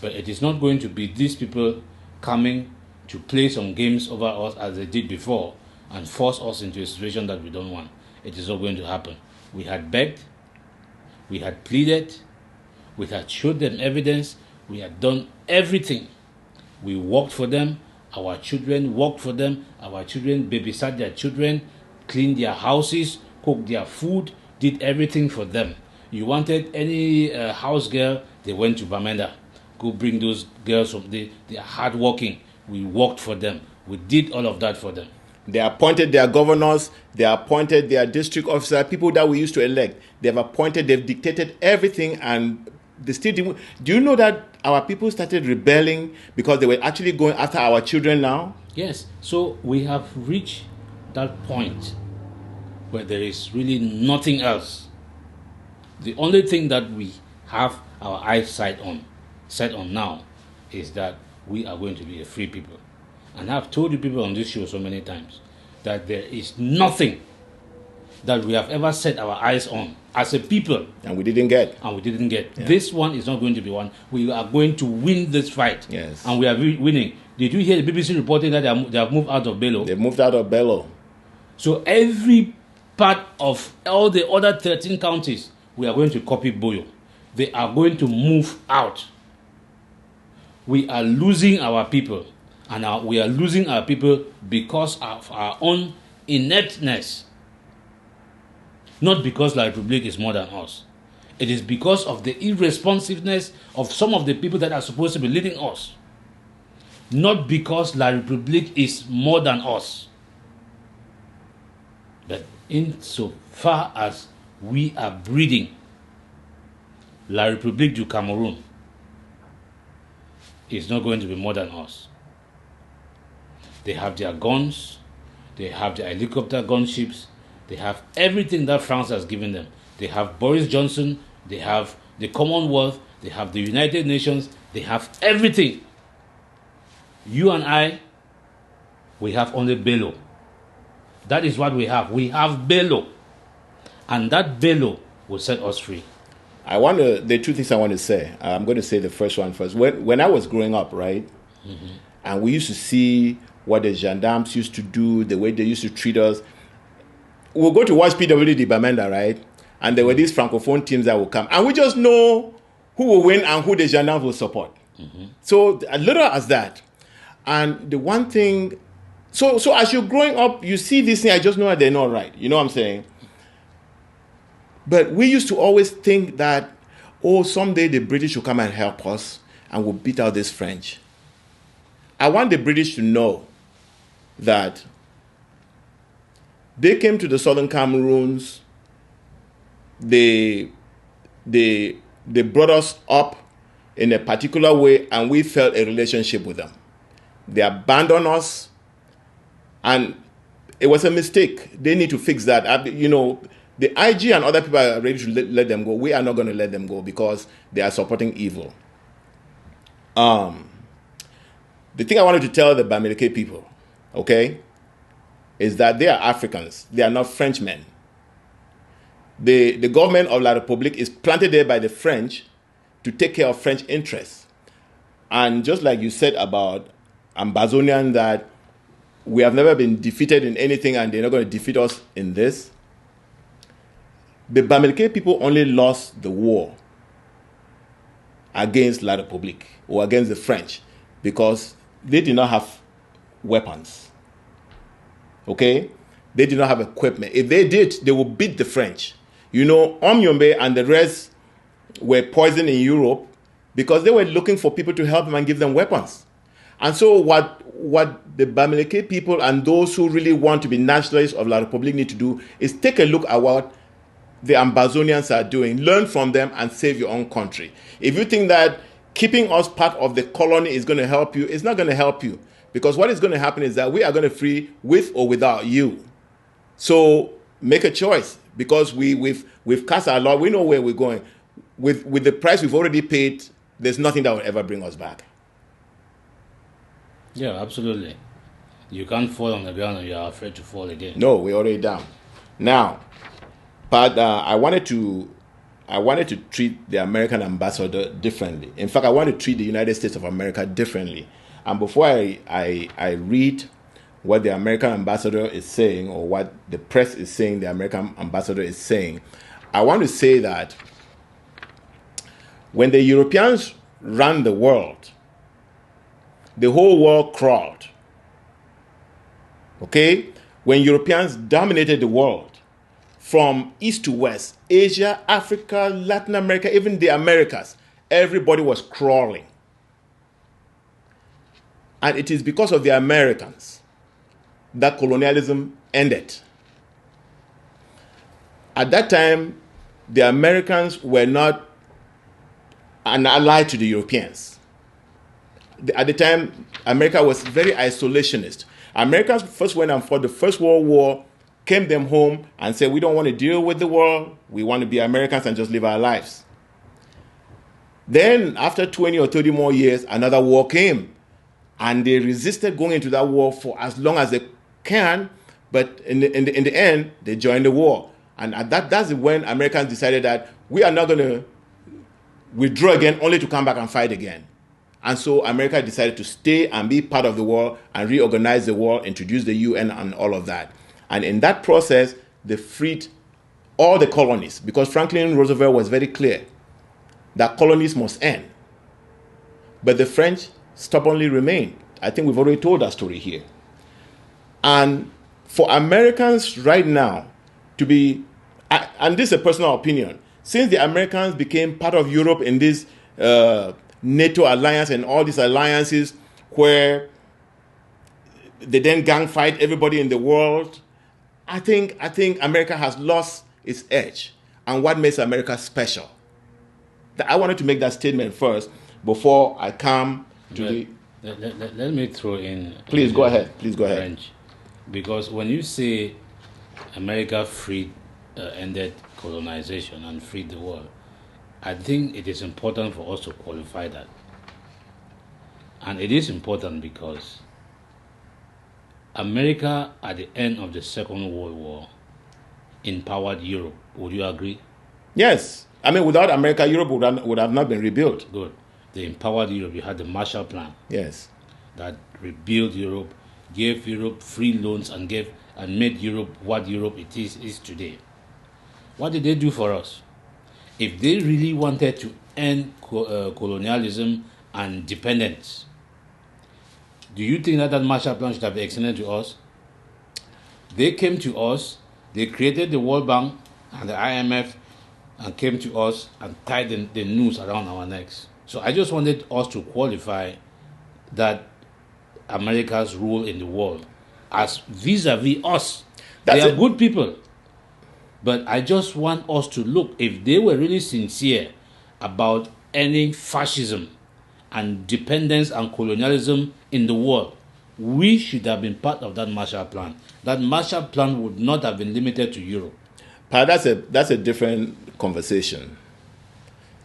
But it is not going to be these people coming to play some games over us as they did before and force us into a situation that we don't want. It is not going to happen. We had begged, we had pleaded, we had showed them evidence, we had done everything. We worked for them, our children worked for them, our children babysat their children, cleaned their houses, cooked their food, did everything for them. You wanted any house girl, they went to Bamenda. Go bring those girls from they are hardworking. We worked for them. We did all of that for them. They appointed their governors, they appointed their district officers, people that we used to elect. They've dictated everything, and they still didn't. Do you know that our people started rebelling because they were actually going after our children now? Yes. So we have reached that point where there is really nothing else. The only thing that we have our eyes set on now is that we are going to be a free people. And I've told you people on this show so many times that there is nothing that we have ever set our eyes on as a people. And we didn't get. Yeah. This one is not going to be one. We are going to win this fight. Yes. And we are winning. Did you hear the BBC reporting that they have moved out of Bello? They've moved out of Bello. So every part of all the other 13 counties, we are going to copy Boyo. They are going to move out. We are losing our people. And we are losing our people because of our own ineptness. Not because La République is more than us. It is because of the irresponsiveness of some of the people that are supposed to be leading us. Not because La République is more than us. But insofar as we are breeding, La République du Cameroun is not going to be more than us. They have their guns, they have their helicopter gunships, they have everything that France has given them. They have Boris Johnson, they have the Commonwealth, they have the United Nations, they have everything. You and I, we have only Bello. That is what we have. We have Bello. And that Bello will set us free. There are two things I want to say. I'm going to say the first one first. When I was growing up, right, and we used to see what the gendarmes used to do, the way they used to treat us. We'll go to watch PWD Bamenda, right? And there were these Francophone teams that would come. And we just know who will win and who the gendarmes will support. So as little as that. And the one thing, so as you're growing up, you see these things, I just know that they're not right. You know what I'm saying? But we used to always think that, oh, someday the British will come and help us and we'll beat out this French. I want the British to know that they came to the Southern Cameroons, they brought us up in a particular way and we felt a relationship with them. They abandoned us and it was a mistake. They need to fix that. You know, the IG and other people are ready to let them go. We are not going to let them go because they are supporting evil. The thing I wanted to tell the Bamileke people, okay, is that they are Africans. They are not Frenchmen. The government of La République is planted there by the French to take care of French interests. And just like you said about Ambazonia, that we have never been defeated in anything and they're not going to defeat us in this. The Bamileke people only lost the war against La République or against the French because they did not have weapons. Okay? They did not have equipment. If they did, they would beat the French. You know, Omyombe and the rest were poisoned in Europe because they were looking for people to help them and give them weapons. And so what the Bamileke people and those who really want to be nationalists of La République need to do is take a look at what the Ambazonians are doing, learn from them and save your own country. If you think that keeping us part of the colony is going to help you, it's not going to help you. Because what is going to happen is that we are going to free with or without you. So make a choice because we've cast our lot. We know where we're going. With the price we've already paid, there's nothing that will ever bring us back. Yeah, absolutely. You can't fall on the ground and you're afraid to fall again. No, we're already down. Now, but I wanted to treat the American ambassador differently. In fact, I want to treat the United States of America differently. And before I read what the American ambassador is saying or what the press is saying the American ambassador is saying, I want to say that when the Europeans ran the world, the whole world crawled. Okay? When Europeans dominated the world, from east to west, Asia, Africa, Latin America, even the Americas, everybody was crawling. And it is because of the Americans that colonialism ended. At that time, the Americans were not an ally to the Europeans. At the time, America was very isolationist. Americans first went and fought the First World War, came them home and said, we don't want to deal with the world. We want to be Americans and just live our lives. Then after 20 or 30 more years, another war came. And they resisted going into that war for as long as they can. But in the end, they joined the war. And that's when Americans decided that we are not going to withdraw again only to come back and fight again. And so America decided to stay and be part of the war and reorganize the war, introduce the UN and all of that. And in that process, they freed all the colonies because Franklin Roosevelt was very clear that colonies must end. But the French stubbornly remained. I think we've already told that story here. And for Americans right now to be, and this is a personal opinion, since the Americans became part of Europe in this NATO alliance and all these alliances where they then gang fight everybody in the world, I think America has lost its edge. And what makes America special? I wanted to make that statement first before I come to the... Let me throw in... Please go ahead. Please go ahead. French. Because when you say America ended colonization and freed the world, I think it is important for us to qualify that. And it is important because America, at the end of the Second World War, empowered Europe. Would you agree? Yes. I mean, without America, Europe would have not been rebuilt. Good. They empowered Europe. You had the Marshall Plan. Yes. That rebuilt Europe, gave Europe free loans, and made Europe what Europe is today. What did they do for us? If they really wanted to end colonialism and dependence, do you think that Marshall Plan should have been extended to us? They came to us, they created the World Bank and the IMF, and came to us and tied the noose around our necks. So I just wanted us to qualify that America's role in the world as vis-a-vis us. They are good people. But I just want us to look, if they were really sincere about ending fascism and dependence and colonialism in the world, we should have been part of that Marshall Plan. That Marshall Plan would not have been limited to Europe. But that's a different conversation.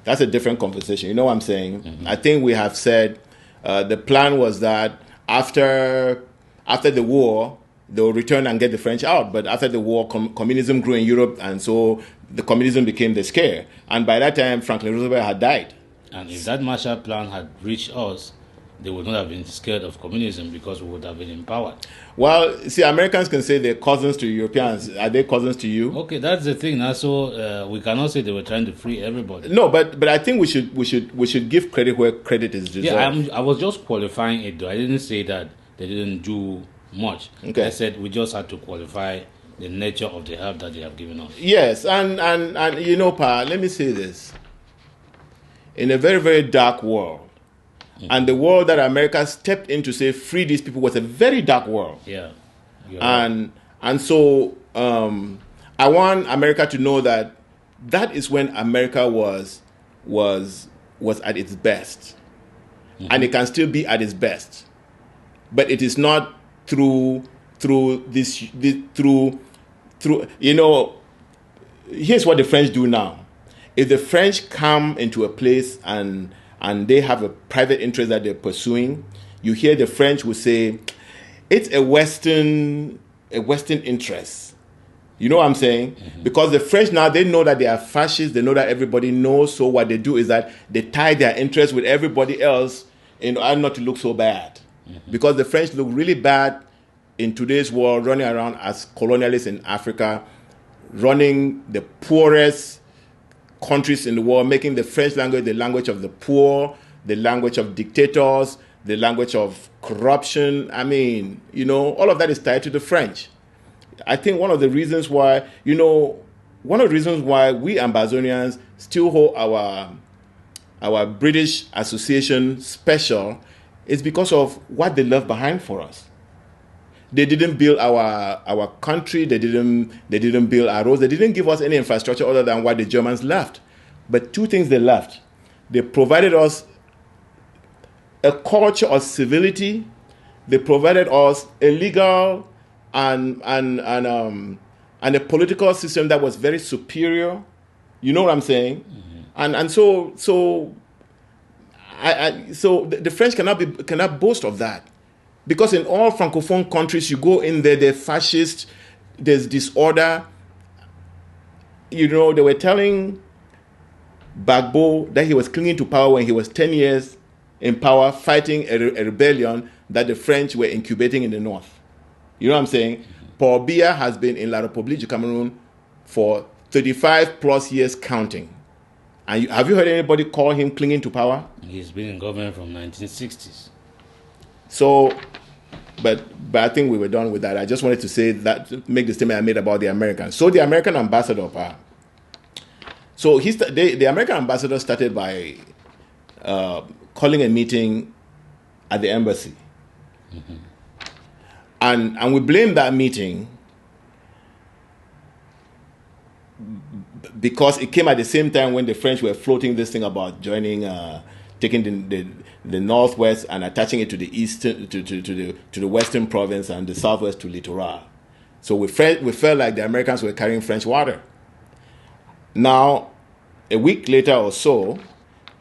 That's a different conversation. You know what I'm saying? Mm-hmm. I think we have said the plan was that after the war, they'll return and get the French out. But after the war, communism grew in Europe, and so the communism became the scare. And by that time, Franklin Roosevelt had died. And if that Marshall Plan had reached us, they would not have been scared of communism because we would have been empowered. Well, see, Americans can say they're cousins to Europeans. Are they cousins to you? Okay, that's the thing. So we cannot say they were trying to free everybody. No, but I think we should give credit where credit is deserved. Yeah, I was just qualifying it, though. I didn't say that they didn't do much. Okay. I said we just had to qualify the nature of the help that they have given us. Yes, and you know, Pa, let me say this. In a very, very dark world, and the world that America stepped in to say free these people was a very dark world. Yeah. And so I want America to know that is when America was at its best. Mm-hmm. And it can still be at its best. But it is not through you know, here's what the French do now. If the French come into a place and they have a private interest that they're pursuing, you hear the French will say, it's a Western interest. You know what I'm saying? Mm-hmm. Because the French now, they know that they are fascists, they know that everybody knows, so what they do is that they tie their interest with everybody else in order not to look so bad. Mm-hmm. Because the French look really bad in today's world, running around as colonialists in Africa, running the poorest countries in the world, making the French language the language of the poor, the language of dictators, the language of corruption. I mean, you know, all of that is tied to the French. I think one of the reasons why we Ambazonians still hold our British Association special is because of what they left behind for us. They didn't build our country. They didn't build our roads. They didn't give us any infrastructure other than what the Germans left. But two things they left: they provided us a culture of civility. They provided us a legal and a political system that was very superior. You know what I'm saying? Mm-hmm. And so the French cannot boast of that. Because in all Francophone countries, you go in there, they're fascist, there's disorder. You know, they were telling Gbagbo that he was clinging to power when he was 10 years in power, fighting a rebellion that the French were incubating in the north. You know what I'm saying? Paul Biya has been in La République du Cameroun for 35 plus years counting. And have you heard anybody call him clinging to power? He's been in government from 1960s. So, but I think we were done with that. I just wanted to say that, make the statement I made about the Americans. So the American ambassador, So the American ambassador started by calling a meeting at the embassy. Mm-hmm. And we blame that meeting because it came at the same time when the French were floating this thing about joining, taking the northwest and attaching it to the eastern, to the western province and the southwest to littoral. So we felt like the Americans were carrying French water. Now, a week later or so,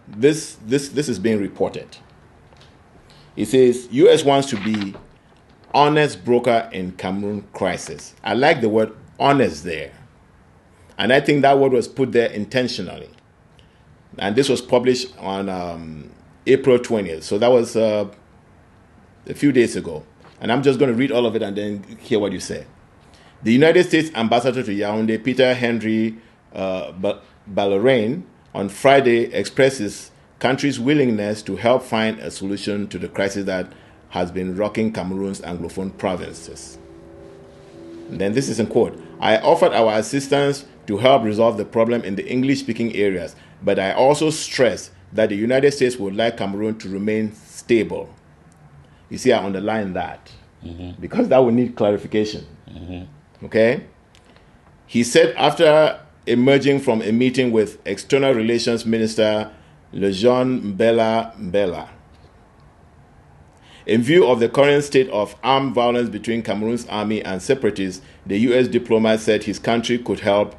this is being reported. It says U.S. wants to be honest broker in Cameroon crisis. I like the word honest there. And I think that word was put there intentionally. And this was published on April 20th. So that was a few days ago. And I'm just going to read all of it and then hear what you say. The United States Ambassador to Yaoundé, Peter Henry Ballorain, on Friday expressed his country's willingness to help find a solution to the crisis that has been rocking Cameroon's Anglophone provinces. And then this is in quote, I offered our assistance to help resolve the problem in the English-speaking areas, but I also stressed that the United States would like Cameroon to remain stable. You see, I underline that because that would need clarification. Okay? He said after emerging from a meeting with External Relations Minister Lejean Mbela. In view of the current state of armed violence between Cameroon's army and separatists, the U.S. diplomat said his country could help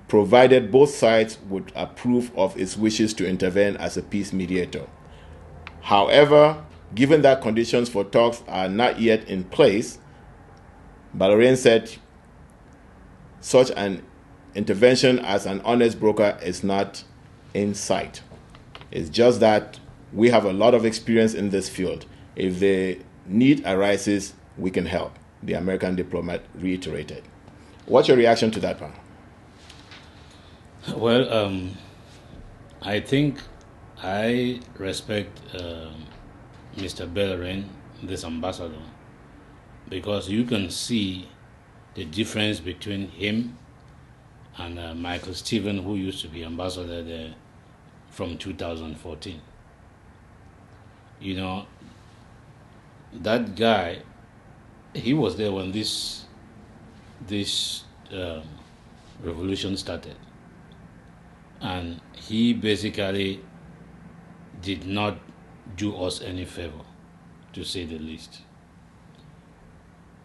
provided both sides would approve of its wishes to intervene as a peace mediator. However, given that conditions for talks are not yet in place, Ballorain said such an intervention as an honest broker is not in sight. It's just that we have a lot of experience in this field. If the need arises, we can help, the American diplomat reiterated. What's your reaction to that, Pan? Well, I think I respect Mr. Ballorain, this ambassador, because you can see the difference between him and Michael Stephen, who used to be ambassador there from 2014. You know, that guy, he was there when this revolution started. And he basically did not do us any favor, to say the least.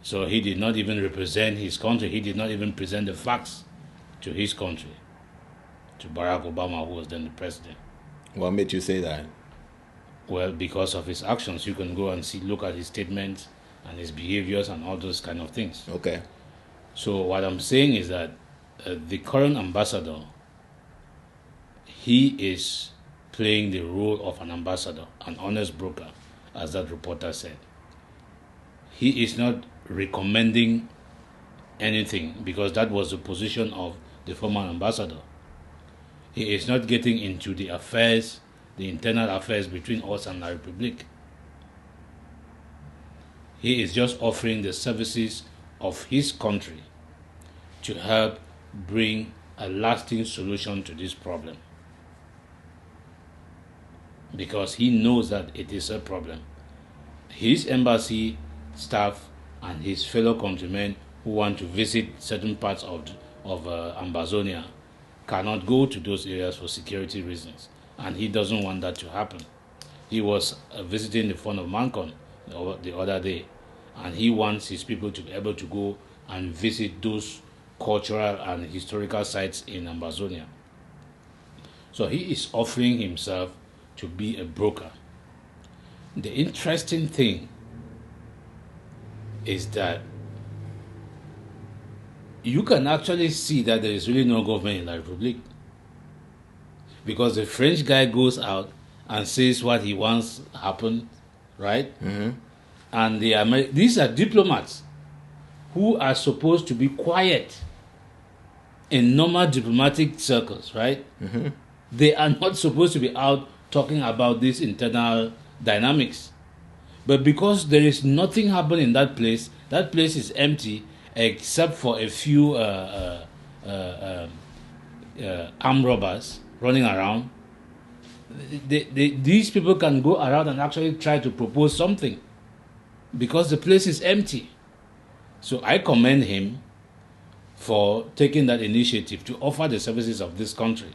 So he did not even represent his country. He did not even present the facts to his country, to Barack Obama, who was then the president. What made you say that? Well, because of his actions. You can go and look at his statements and his behaviors and all those kind of things. Okay. So what I'm saying is that the current ambassador, he is playing the role of an ambassador, an honest broker, as that reporter said. He is not recommending anything because that was the position of the former ambassador. He is not getting into the affairs, the internal affairs between us and the Republic. He is just offering the services of his country to help bring a lasting solution to this problem. Because he knows that it is a problem. His embassy staff and his fellow countrymen who want to visit certain parts of Ambazonia cannot go to those areas for security reasons. And he doesn't want that to happen. He was visiting the fort of Mancon the other day, and he wants his people to be able to go and visit those cultural and historical sites in Ambazonia. So he is offering himself to be a broker. The interesting thing is that you can actually see that there is really no government in the Republic. Because the French guy goes out and says what he wants happen, right? Mm-hmm. And these are diplomats who are supposed to be quiet in normal diplomatic circles, right? Mm-hmm. They are not supposed to be out talking about these internal dynamics. But because there is nothing happening in that place is empty except for a few armed robbers running around, these people can go around and actually try to propose something because the place is empty. So I commend him for taking that initiative to offer the services of this country.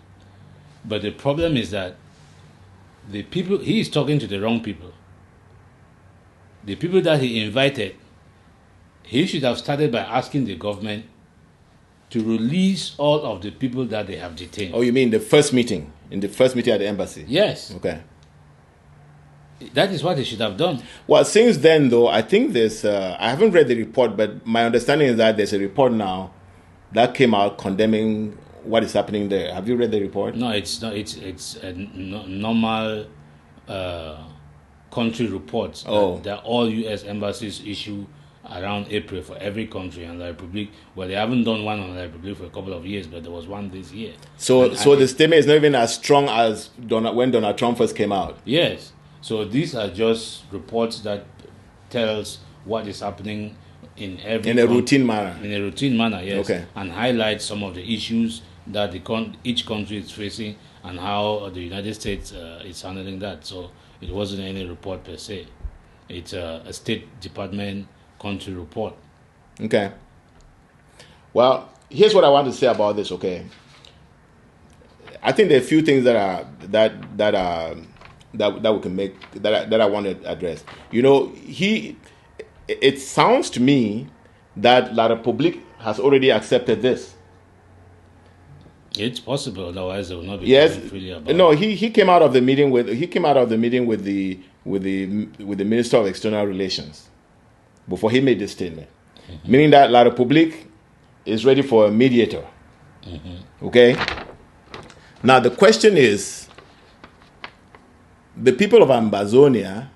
But the problem is that the people, he is talking to the wrong people. The people that he invited, he should have started by asking the government to release all of the people that they have detained. Oh, you mean the first meeting? In the first meeting at the embassy? Yes. Okay. That is what they should have done. Well, since then, though, I think there's, I haven't read the report, but my understanding is that there's a report now that came out condemning what is happening there. Have you read the report? No, it's not. It's a normal country report that all U.S. embassies issue around April for every country, and the Republic. Well, they haven't done one on the Republic for a couple of years, but there was one this year. So the statement is not even as strong as when Donald Trump first came out. Yes. So these are just reports that tells what is happening in a routine manner. In a routine manner, yes. Okay. And highlight some of the issues that each country is facing and how the United States is handling that. So it wasn't any report per se. It's a State Department country report. Okay. Well, here's what I want to say about this. Okay. I think there are a few things that we can make that I want to address. You know, it sounds to me that La République has already accepted this. It's possible, otherwise they will not be talking freely about it. No, he came out of the meeting with the Minister of External Relations before he made this statement, meaning that La République is ready for a mediator. Okay. Now the question is, the people of Ambazonia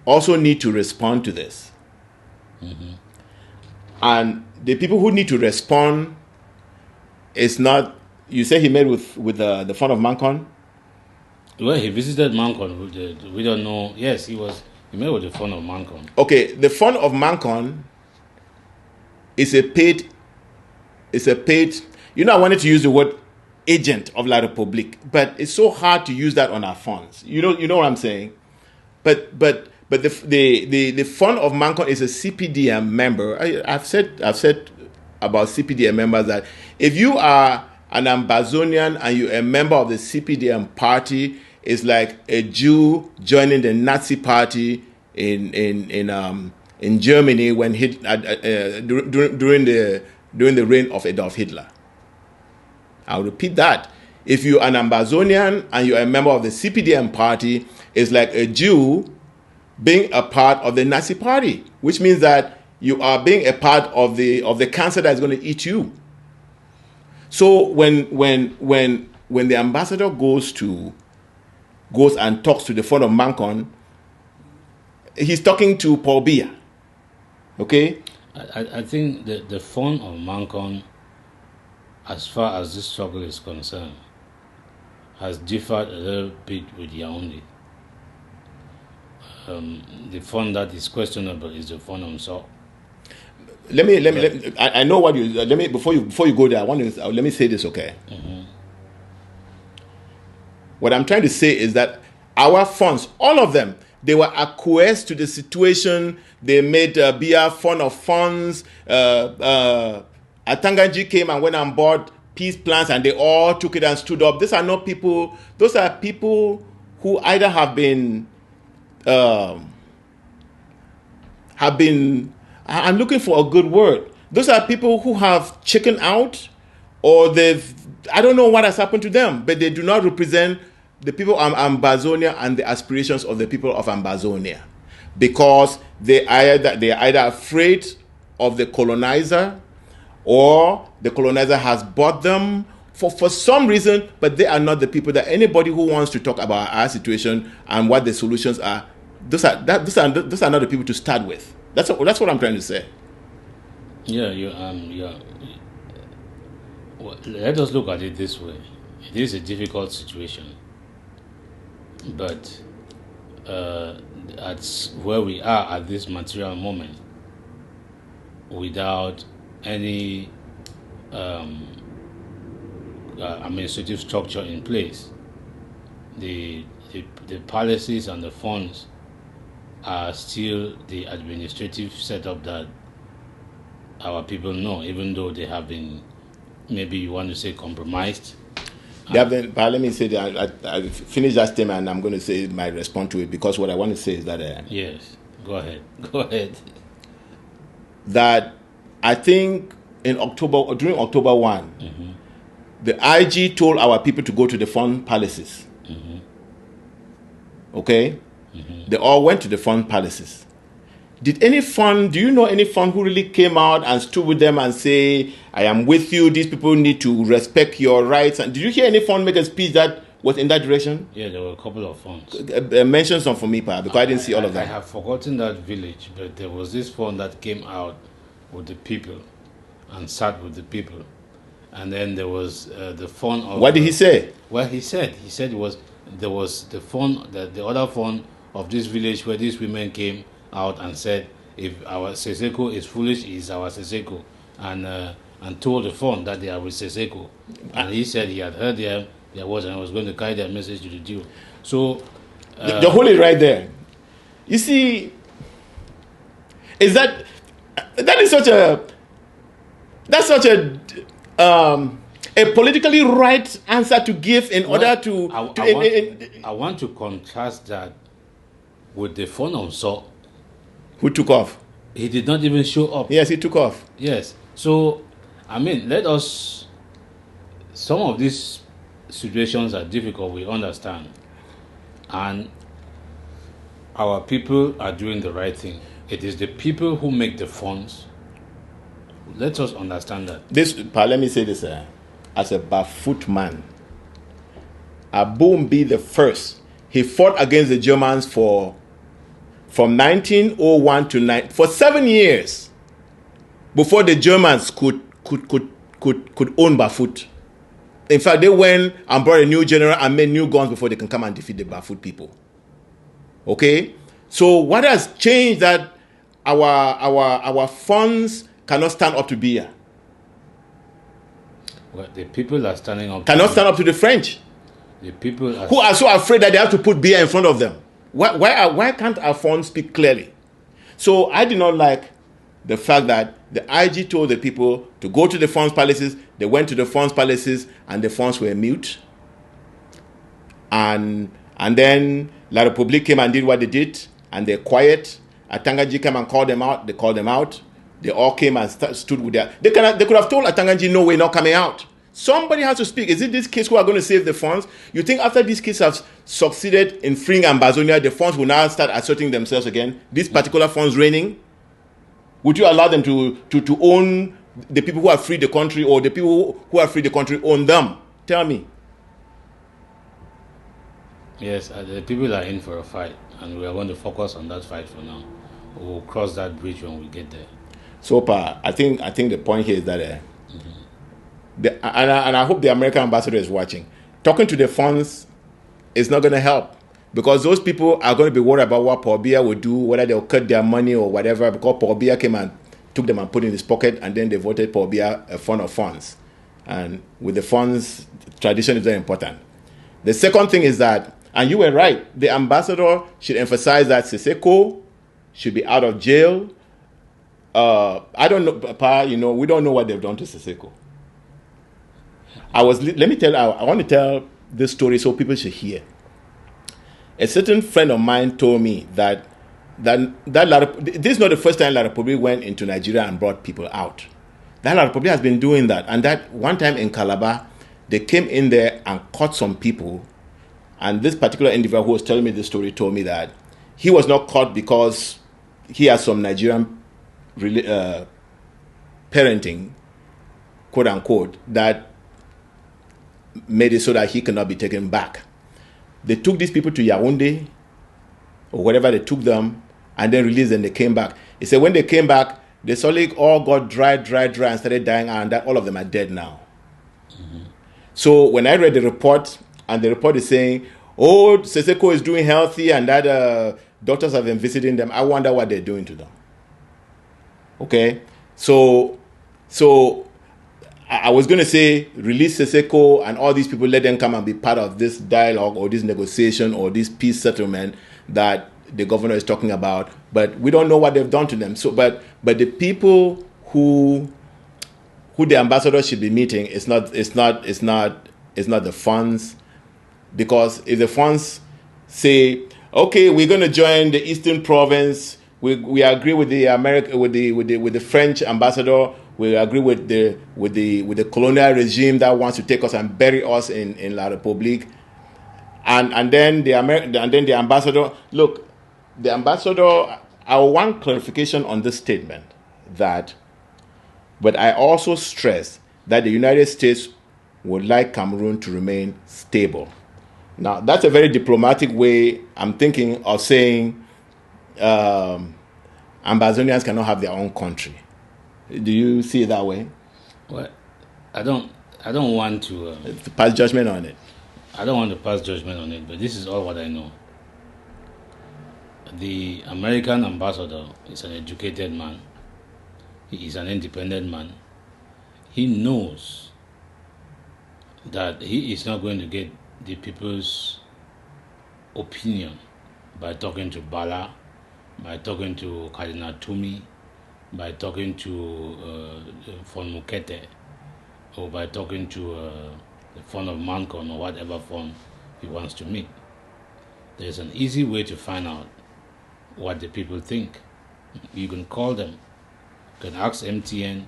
also need to respond to this. And the people who need to respond is not, you say he met with the fund of Mancon? Well, he visited Mancon. We don't know. Yes, he met with the fund of Mancon. Okay, the fund of Mancon is a paid, you know, I wanted to use the word agent of La République, but it's so hard to use that on our funds. You know what I'm saying? But the fund of Mancon is a CPDM member. I've said about CPDM members that if you are an Ambazonian and you're a member of the CPDM party, it's like a Jew joining the Nazi party in Germany when during the reign of Adolf Hitler. I'll repeat that. If you're an Ambazonian and you're a member of the CPDM party, it's like a Jew being a part of the Nazi party, which means that you are being a part of the cancer that's going to eat you. So when the ambassador goes and talks to the fund of Mancon, he's talking to Paul Biya. Okay? I think the fund of Mancon, as far as this struggle is concerned, has differed a little bit with Yaoundé. The fund that is questionable is the fund of Mso. I know what you. Before you go there, let me say this, okay? What I'm trying to say is that our funds, all of them, they were acquiesced to the situation. They made Biya fund of funds. Atanganji came and went on board peace plans, and they all took it and stood up. These are not people. Those are people who either have been. I'm looking for a good word. Those are people who have chickened out, or I don't know what has happened to them, but they do not represent the people of Ambazonia and the aspirations of the people of Ambazonia, because they are either afraid of the colonizer, or the colonizer has bought them for some reason, but they are not the people that anybody who wants to talk about our situation and what the solutions are. Those are not the people to start with. That's what I'm trying to say. Well, let us look at it this way. It is a difficult situation, but at where we are at this material moment, without any administrative structure in place. The policies and the funds are still the administrative setup that our people know, even though they have been, maybe you want to say, compromised. But let me say that I finish that statement, and I'm going to say my response to it, because what I want to say is that yes, go ahead. That I think during October 1, the IG told our people to go to the fund palaces. Okay? They all went to the fund palaces. Do you know any fund who really came out and stood with them and say, I am with you, these people need to respect your rights? And did you hear any fund make a speech that was in that direction? Yeah, there were a couple of funds. Mention some for me, Pa, because I didn't see all of them. I have forgotten that village, but there was this fund that came out with the people and sat with the people. And then there was the fund of... What did he say? Well, he said there was the fund, the other fund of this village where these women came out and said, if our Seseko is foolish, is our Seseko, and told the fund that they are with Seseko. And he said he had heard their words and was going to carry their message to the Jew. So the whole is right there. You see, is that is such a politically right answer to give in order to... I want to contrast that with the fund on Saw. Who took off? He did not even show up. Yes, he took off. Yes. So, I mean, some of these situations are difficult, we understand. And our people are doing the right thing. It is the people who make the funds. Let us understand that. Let me say this, as a barefoot man, Aboum the first, he fought against the Germans from 1901 to for 7 years before the Germans could own Barefoot. In fact, they went and brought a new general and made new guns before they can come and defeat the Barefoot people. Okay? So what has changed that our funds cannot stand up to Biya? Well, the people are standing up. Cannot stand up to the French. The people who are so afraid that they have to put Biya in front of them. Why can't our funds speak clearly? So I do not like the fact that the IG told the people to go to the funds palaces. They went to the funds palaces and the funds were mute. And then La République came and did what they did, and they're quiet. Atanganji came and called them out. They called them out. They all came and stood with their... They could have told Atanganji, no, we're not coming out. Somebody has to speak. Is it these kids who are going to save the funds? You think after these kids have succeeded in freeing Ambazonia, the funds will now start asserting themselves again? These particular funds reigning? Would you allow them to own the people who have freed the country, or the people who have freed the country own them? Tell me. Yes, the people are in for a fight, and we are going to focus on that fight for now. We'll cross that bridge when we get there. So, Pa, I think the point here is that... and I hope the American ambassador is watching. Talking to the funds is not going to help, because those people are going to be worried about what Paul Biya will do, whether they'll cut their money or whatever, because Paul Biya came and took them and put in his pocket, and then they voted Paul Biya a fund of funds. And with the funds, tradition is very important. The second thing is that, and you were right, the ambassador should emphasize that Seseko should be out of jail. I don't know, Pa, we don't know what they've done to Seseko. I want to tell this story so people should hear. A certain friend of mine told me that this is not the first time La République went into Nigeria and brought people out. That La République has been doing that. And that one time in Calabar, they came in there and caught some people. And this particular individual who was telling me this story told me that he was not caught because he has some Nigerian parenting, quote unquote, that made it so that he cannot be taken back. They took these people to Yaoundé or wherever they took them, and then released them. They came back. He said when they came back, they suddenly all got dry and started dying, and that all of them are dead now. Mm-hmm. So when I read the report, and the report is saying, oh, Seseko is doing healthy and that doctors have been visiting them, I wonder what they're doing to them. Okay? So I was going to say release Seseko and all these people, let them come and be part of this dialogue or this negotiation or this peace settlement that the governor is talking about, but we don't know what they've done to them. So, but the people who the ambassador should be meeting, it's not the funds, because if the funds say, okay, we're going to join the Eastern Province, we agree with the with the French ambassador, we agree with the colonial regime that wants to take us and bury us in La République, and then the ambassador, look, the ambassador, I want clarification on this statement but I also stress that the United States would like Cameroon to remain stable. Now, that's a very diplomatic way, I'm thinking, of saying Ambazonians cannot have their own country. Do you see it that way? Well, I don't want to pass judgment on it. I don't want to pass judgment on it, but this is all what I know. The American ambassador is an educated man. He is an independent man. He knows that he is not going to get the people's opinion by talking to Bala, by talking to Cardinal Tumi, by talking to Fon Mukete, or by talking to the Fon of Mancon, or whatever Fon he wants to meet. There's an easy way to find out what the people think. You can call them. You can ask MTN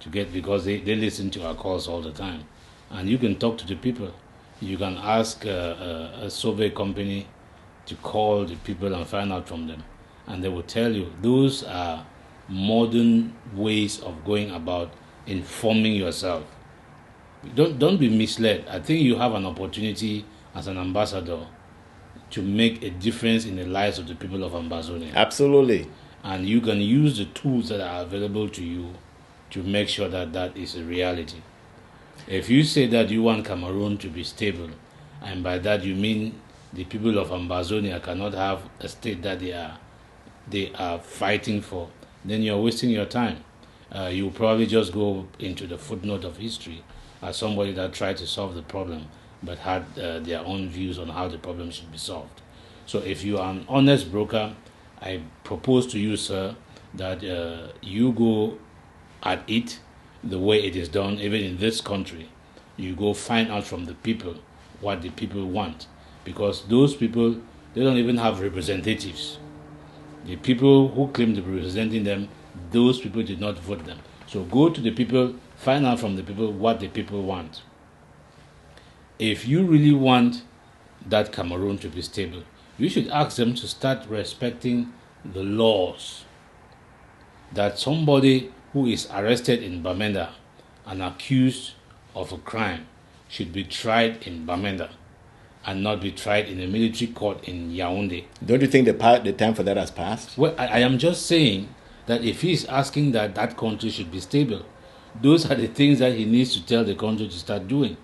to get, because they listen to our calls all the time. And you can talk to the people. You can ask a survey company to call the people and find out from them. And they will tell you those are modern ways of going about informing yourself. Don't be misled. I think you have an opportunity as an ambassador to make a difference in the lives of the people of Ambazonia. Absolutely. And you can use the tools that are available to you to make sure that that is a reality. If you say that you want Cameroon to be stable, and by that you mean the people of Ambazonia cannot have a state that they are fighting for, then you're wasting your time. You'll probably just go into the footnote of history as somebody that tried to solve the problem but had their own views on how the problem should be solved. So if you are an honest broker, I propose to you, sir, that you go at it the way it is done, even in this country. You go find out from the people what the people want, because those people, they don't even have representatives. The people who claim to be representing them, those people did not vote them. So go to the people, find out from the people what the people want. If you really want that Cameroon to be stable, you should ask them to start respecting the laws. That somebody who is arrested in Bamenda and accused of a crime should be tried in Bamenda and not be tried in a military court in Yaoundé. Don't you think the time for that has passed? Well, I am just saying that if he is asking that that country should be stable, those are the things that he needs to tell the country to start doing.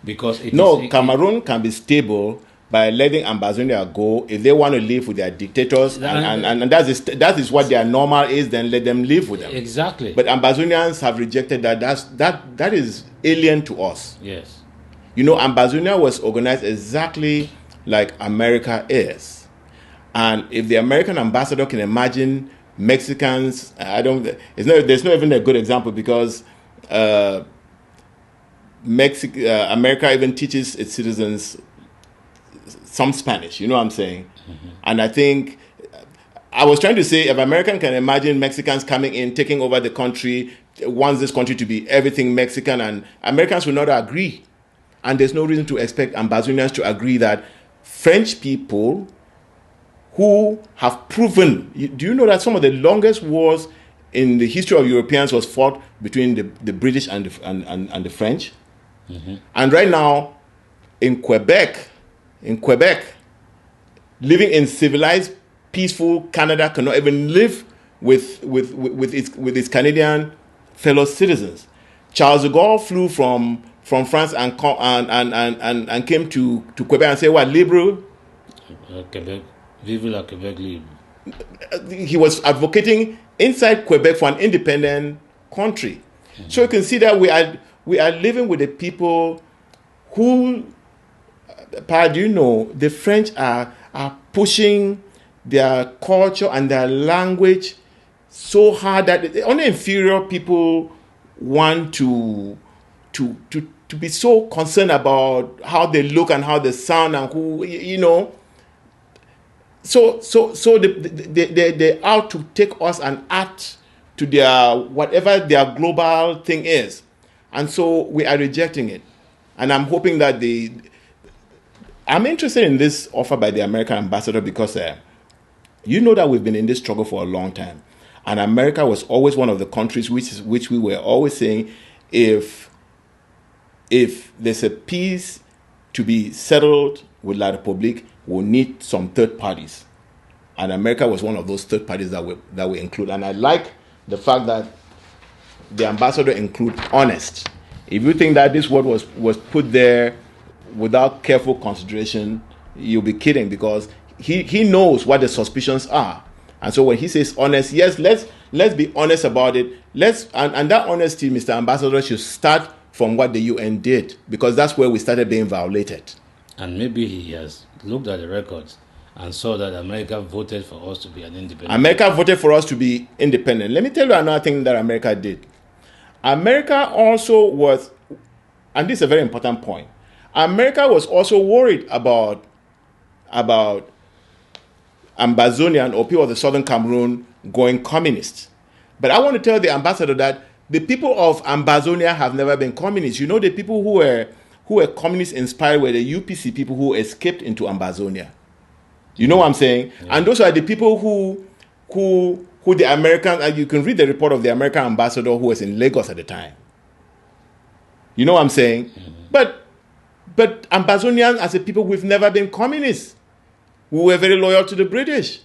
Because Cameroon can be stable by letting Ambazonia go. If they want to live with their dictators, and that is what their normal is, then let them live with them. Exactly. But Ambazonians have rejected that. That is alien to us. Yes. You know, Ambazonia was organized exactly like America is. And if the American ambassador can imagine Mexicans, there's not even a good example, because America even teaches its citizens some Spanish, you know what I'm saying? Mm-hmm. And I think, I was trying to say, if American can imagine Mexicans coming in, taking over the country, wants this country to be everything Mexican, and Americans will not agree. And there's no reason to expect Ambazonians to agree that French people who have proven, do you know that some of the longest wars in the history of Europeans was fought between the British and the French? Mm-hmm. And right now, in Quebec, living in civilized, peaceful Canada cannot even live with its Canadian fellow citizens. Charles de Gaulle flew from France and came to Quebec and said, "What, liberal? Quebec, vive la Quebec libre." He was advocating inside Quebec for an independent country. Mm-hmm. So you can see that we are living with the people who, do you know, the French are pushing their culture and their language so hard that only inferior people want to be so concerned about how they look and how they sound and who, you know. So they're out to take us and add to their whatever their global thing is, and so we are rejecting it. And I'm hoping that I'm interested in this offer by the American ambassador because you know that we've been in this struggle for a long time, and America was always one of the countries which we were always saying, if there's a peace to be settled with La République, we'll need some third parties, and America was one of those third parties that we include. And I like the fact that the ambassador include honest. If you think that this word was put there without careful consideration, you'll be kidding, because he knows what the suspicions are. And so when he says honest, yes, let's be honest about it. And that honesty, Mr. Ambassador, should start from what the UN did, because that's where we started being violated. And maybe he has looked at the records and saw that America voted for us to be an independent. America voted for us to be independent. Let me tell you another thing that America did. America also was, and this is a very important point, America was also worried about Ambazonian or people of the Southern Cameroon going communist. But I want to tell the ambassador that the people of Ambazonia have never been communists. You know, the people who were communist inspired were the UPC people who escaped into Ambazonia. You know what I'm saying? Yeah. And those are the people who the American, and you can read the report of the American ambassador who was in Lagos at the time. You know what I'm saying? Mm-hmm. But Ambazonians as a people, we've never been communists. We were very loyal to the British.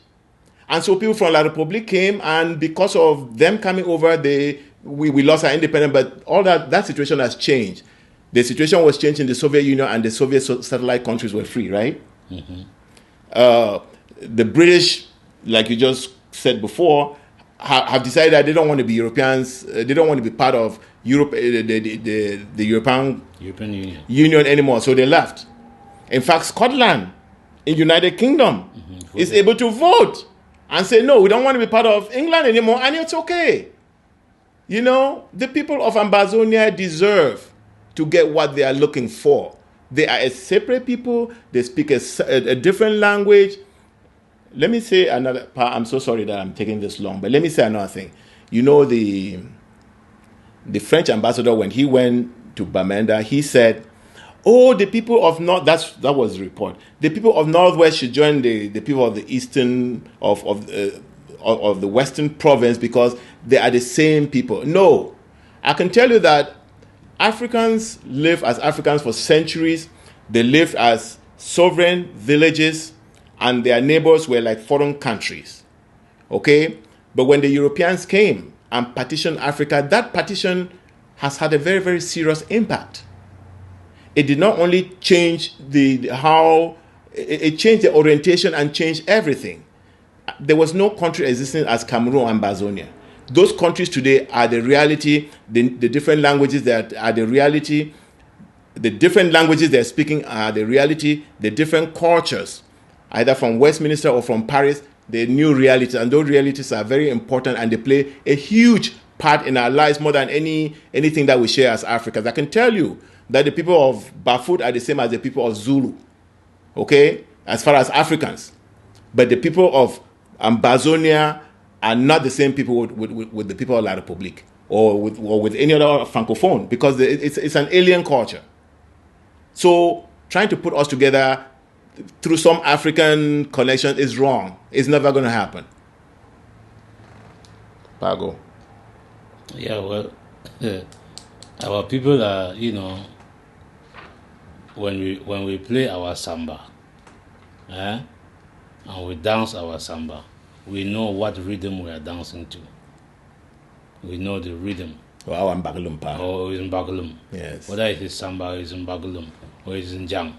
And so people from La République came, and because of them coming over, we lost our independence. But all that situation has changed. The situation was changed in the Soviet Union, and the Soviet satellite countries were free, right? Mm-hmm. The British, like you just said before, have decided that they don't want to be Europeans. They don't want to be part of Europe, the European Union anymore. So they left. In fact, Scotland, in United Kingdom, is able to vote and say, no, we don't want to be part of England anymore, and it's okay. You know, the people of Ambazonia deserve to get what they are looking for. They are a separate people. They speak a different language. Let me say another part. I'm so sorry that I'm taking this long, but let me say another thing. You know, the French ambassador, when he went to Bamenda, he said, oh, the people of North, that was the report. The people of Northwest should join the people of the Eastern, of the Western province, because they are the same people. No, I can tell you that Africans live as Africans for centuries. They lived as sovereign villages, and their neighbors were like foreign countries. Okay? But when the Europeans came and partitioned Africa, that partition has had a very, very serious impact. It did not only change it changed the orientation and changed everything. There was no country existing as Cameroon and Ambazonia. Those countries today are the reality. The different languages that are the reality. The different languages they're speaking are the reality. The different cultures, either from Westminster or from Paris, the new realities. And those realities are very important, and they play a huge part in our lives, more than anything that we share as Africans. I can tell you that the people of Bafut are the same as the people of Zulu, okay, as far as Africans. But the people of Ambazonia are not the same people with the people of La République or with any other Francophone, because it's an alien culture. So trying to put us together through some African connection is wrong. It's never going to happen. Pago. Yeah, well, our people are, when we play our samba, and we dance our samba, we know what rhythm we are dancing to. We know the rhythm. Or in Bagalum. Or in Bagalum. Yes. Whether it is samba, it is in Bagalum, or it is in Jam,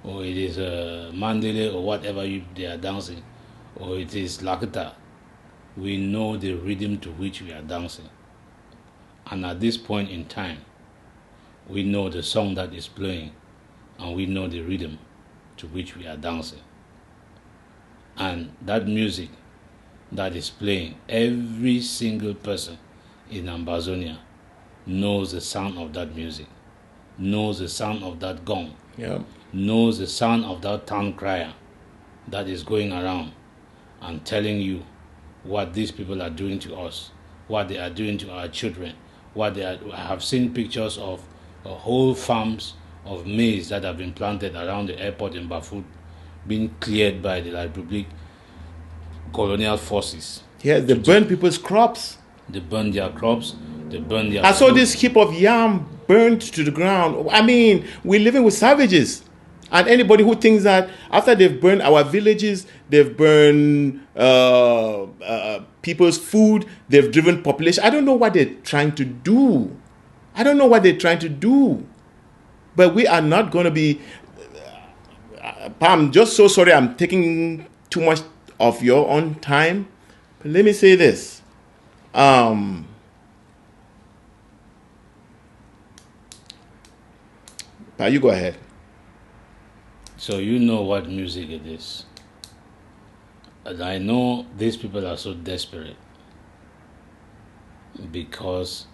or it is Mandele, or whatever they are dancing, or it is Lakata. We know the rhythm to which we are dancing. And at this point in time, We know the song that is playing, and we know the rhythm to which we are dancing. And that music that is playing, every single person in Ambazonia knows the sound of that music, knows the sound of that gong, knows the sound of that town crier that is going around and telling you what these people are doing to us, what they are doing to our children, what they are. I have seen pictures of whole farms of maize that have been planted around the airport in Bafut being cleared by the Republic colonial forces. Yeah, they burn people's crops. They burn their crops. They burn their. I saw this heap of yam burned to the ground. I mean, we're living with savages. And anybody who thinks that after they've burned our villages, they've burned people's food, they've driven population. I don't know what they're trying to do. But we are not going to be... I'm just so sorry I'm taking too much of your own time. But let me say this. You go ahead. So you know what music it is. And I know these people are so desperate because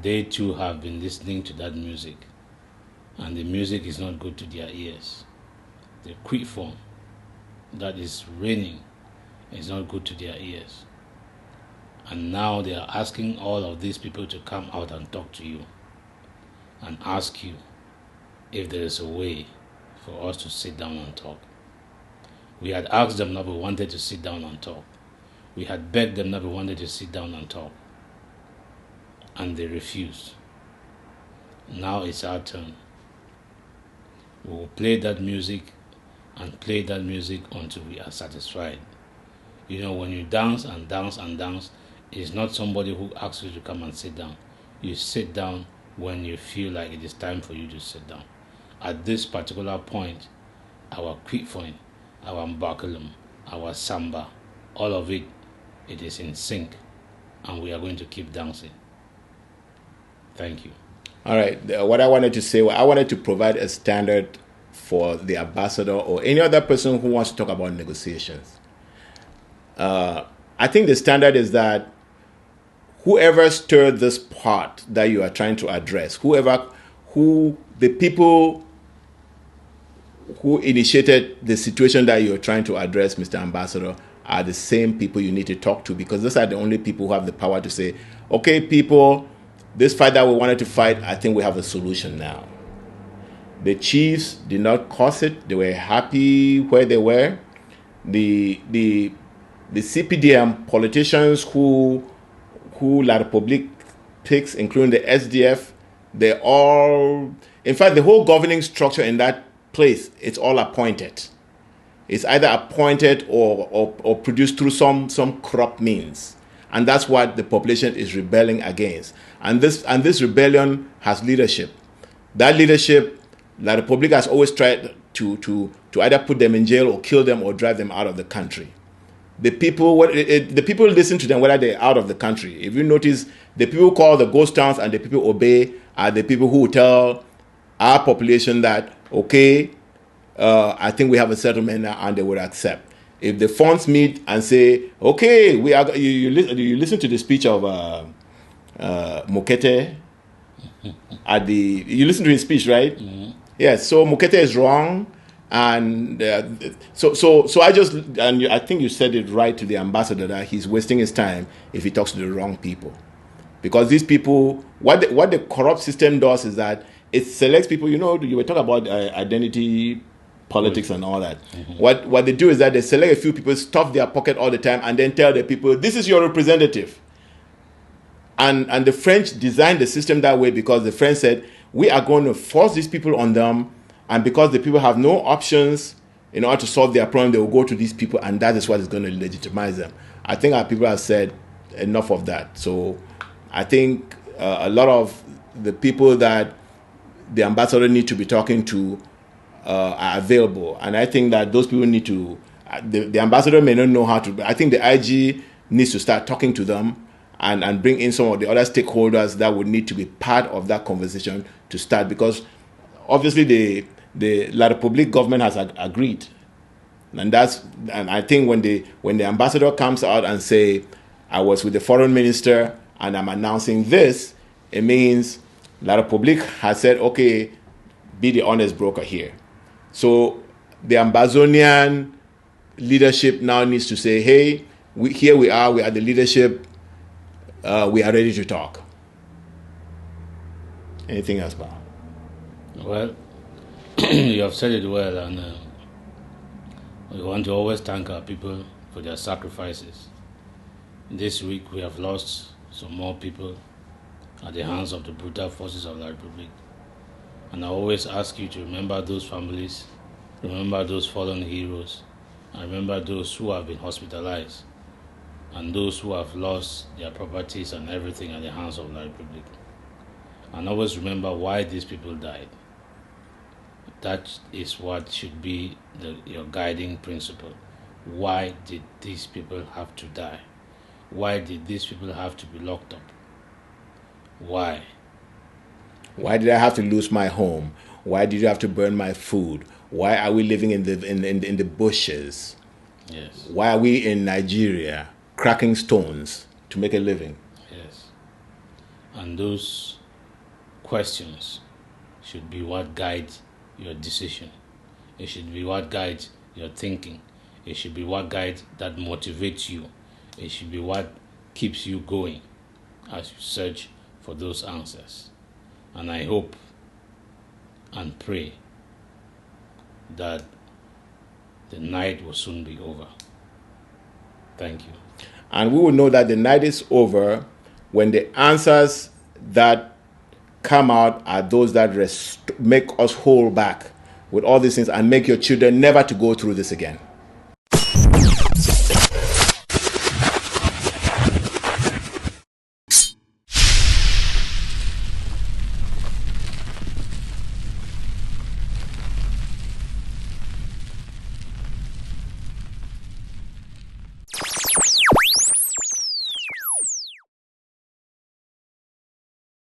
they too have been listening to that music, and the music is not good to their ears. The quick form that is reigning is not good to their ears. And now they are asking all of these people to come out and talk to you and ask you if there is a way for us to sit down and talk. We had asked them that we wanted to sit down and talk. We had begged them that we wanted to sit down and talk. And they refused. Now it's our turn. We will play that music and play that music until we are satisfied. You know, when you dance and dance and dance, it's not somebody who asks you to come and sit down. You sit down when you feel like it is time for you to sit down. At this particular point, our quickfoin, our mbakulum, our samba, all of it, it is in sync, and we are going to keep dancing. Thank you. All right. What I wanted to say, I wanted to provide a standard for the ambassador or any other person who wants to talk about negotiations. I think the standard is that whoever stirred this pot that you are trying to address, the people who initiated the situation that you're trying to address, Mr. Ambassador, are the same people you need to talk to, because those are the only people who have the power to say, okay, people, this fight that we wanted to fight, I think we have a solution now. The chiefs did not cause it. They were happy where they were. The CPDM politicians who La République picks, including the SDF, they all, in fact, the whole governing structure in that place, it's all appointed. It's either appointed or produced through some corrupt means. And that's what the population is rebelling against. And this rebellion has leadership. That leadership, La République has always tried to either put them in jail or kill them or drive them out of the country. The people listen to them whether they're out of the country. If you notice, the people who call the ghost towns and the people who obey are the people who tell our population that, okay, I think we have a settlement now, and they will accept. If the funds meet and say, okay, we are, you listen to the speech of Mokete you listen to his speech, right? Mm-hmm. Yes. So Mokete is wrong, and so I think you said it right to the ambassador that he's wasting his time if he talks to the wrong people, because these people, what the corrupt system does is that it selects people. You know, you were talking about identity politics and all that. Mm-hmm. What they do is that they select a few people, stuff their pocket all the time, and then tell the people, this is your representative. And the French designed the system that way because the French said, we are going to force these people on them, and because the people have no options in order to solve their problem, they will go to these people, and that is what is going to legitimize them. I think our people have said enough of that. So I think a lot of the people that the ambassador need to be talking to are available, and I think that those people need to. The ambassador may not know how to. I think the IG needs to start talking to them and bring in some of the other stakeholders that would need to be part of that conversation to start, because obviously the La Republique government has agreed. And I think when the ambassador comes out and say, I was with the foreign minister and I'm announcing this, it means La Republique has said, okay, be the honest broker here. So the Ambazonian leadership now needs to say, hey, we are the leadership, we are ready to talk. Anything else, Bob? Well, you have said it well, and we want to always thank our people for their sacrifices. This week we have lost some more people at the hands of the brutal forces of the Republic. And I always ask you to remember those families, remember those fallen heroes, and remember those who have been hospitalized, and those who have lost their properties and everything at the hands of the Republic. And always remember why these people died. That is what should be your guiding principle. Why did these people have to die? Why did these people have to be locked up? Why? Why did I have to lose my home? Why did you have to burn my food? Why are we living in the bushes? Yes. Why are we in Nigeria cracking stones to make a living? Yes. And those questions should be what guides your decision. It should be what guides your thinking. It should be what guides that motivates you. It should be what keeps you going as you search for those answers. And I hope and pray that the night will soon be over. Thank you. And we will know that the night is over when the answers that come out are those that make us hold back with all these things and make your children never to go through this again.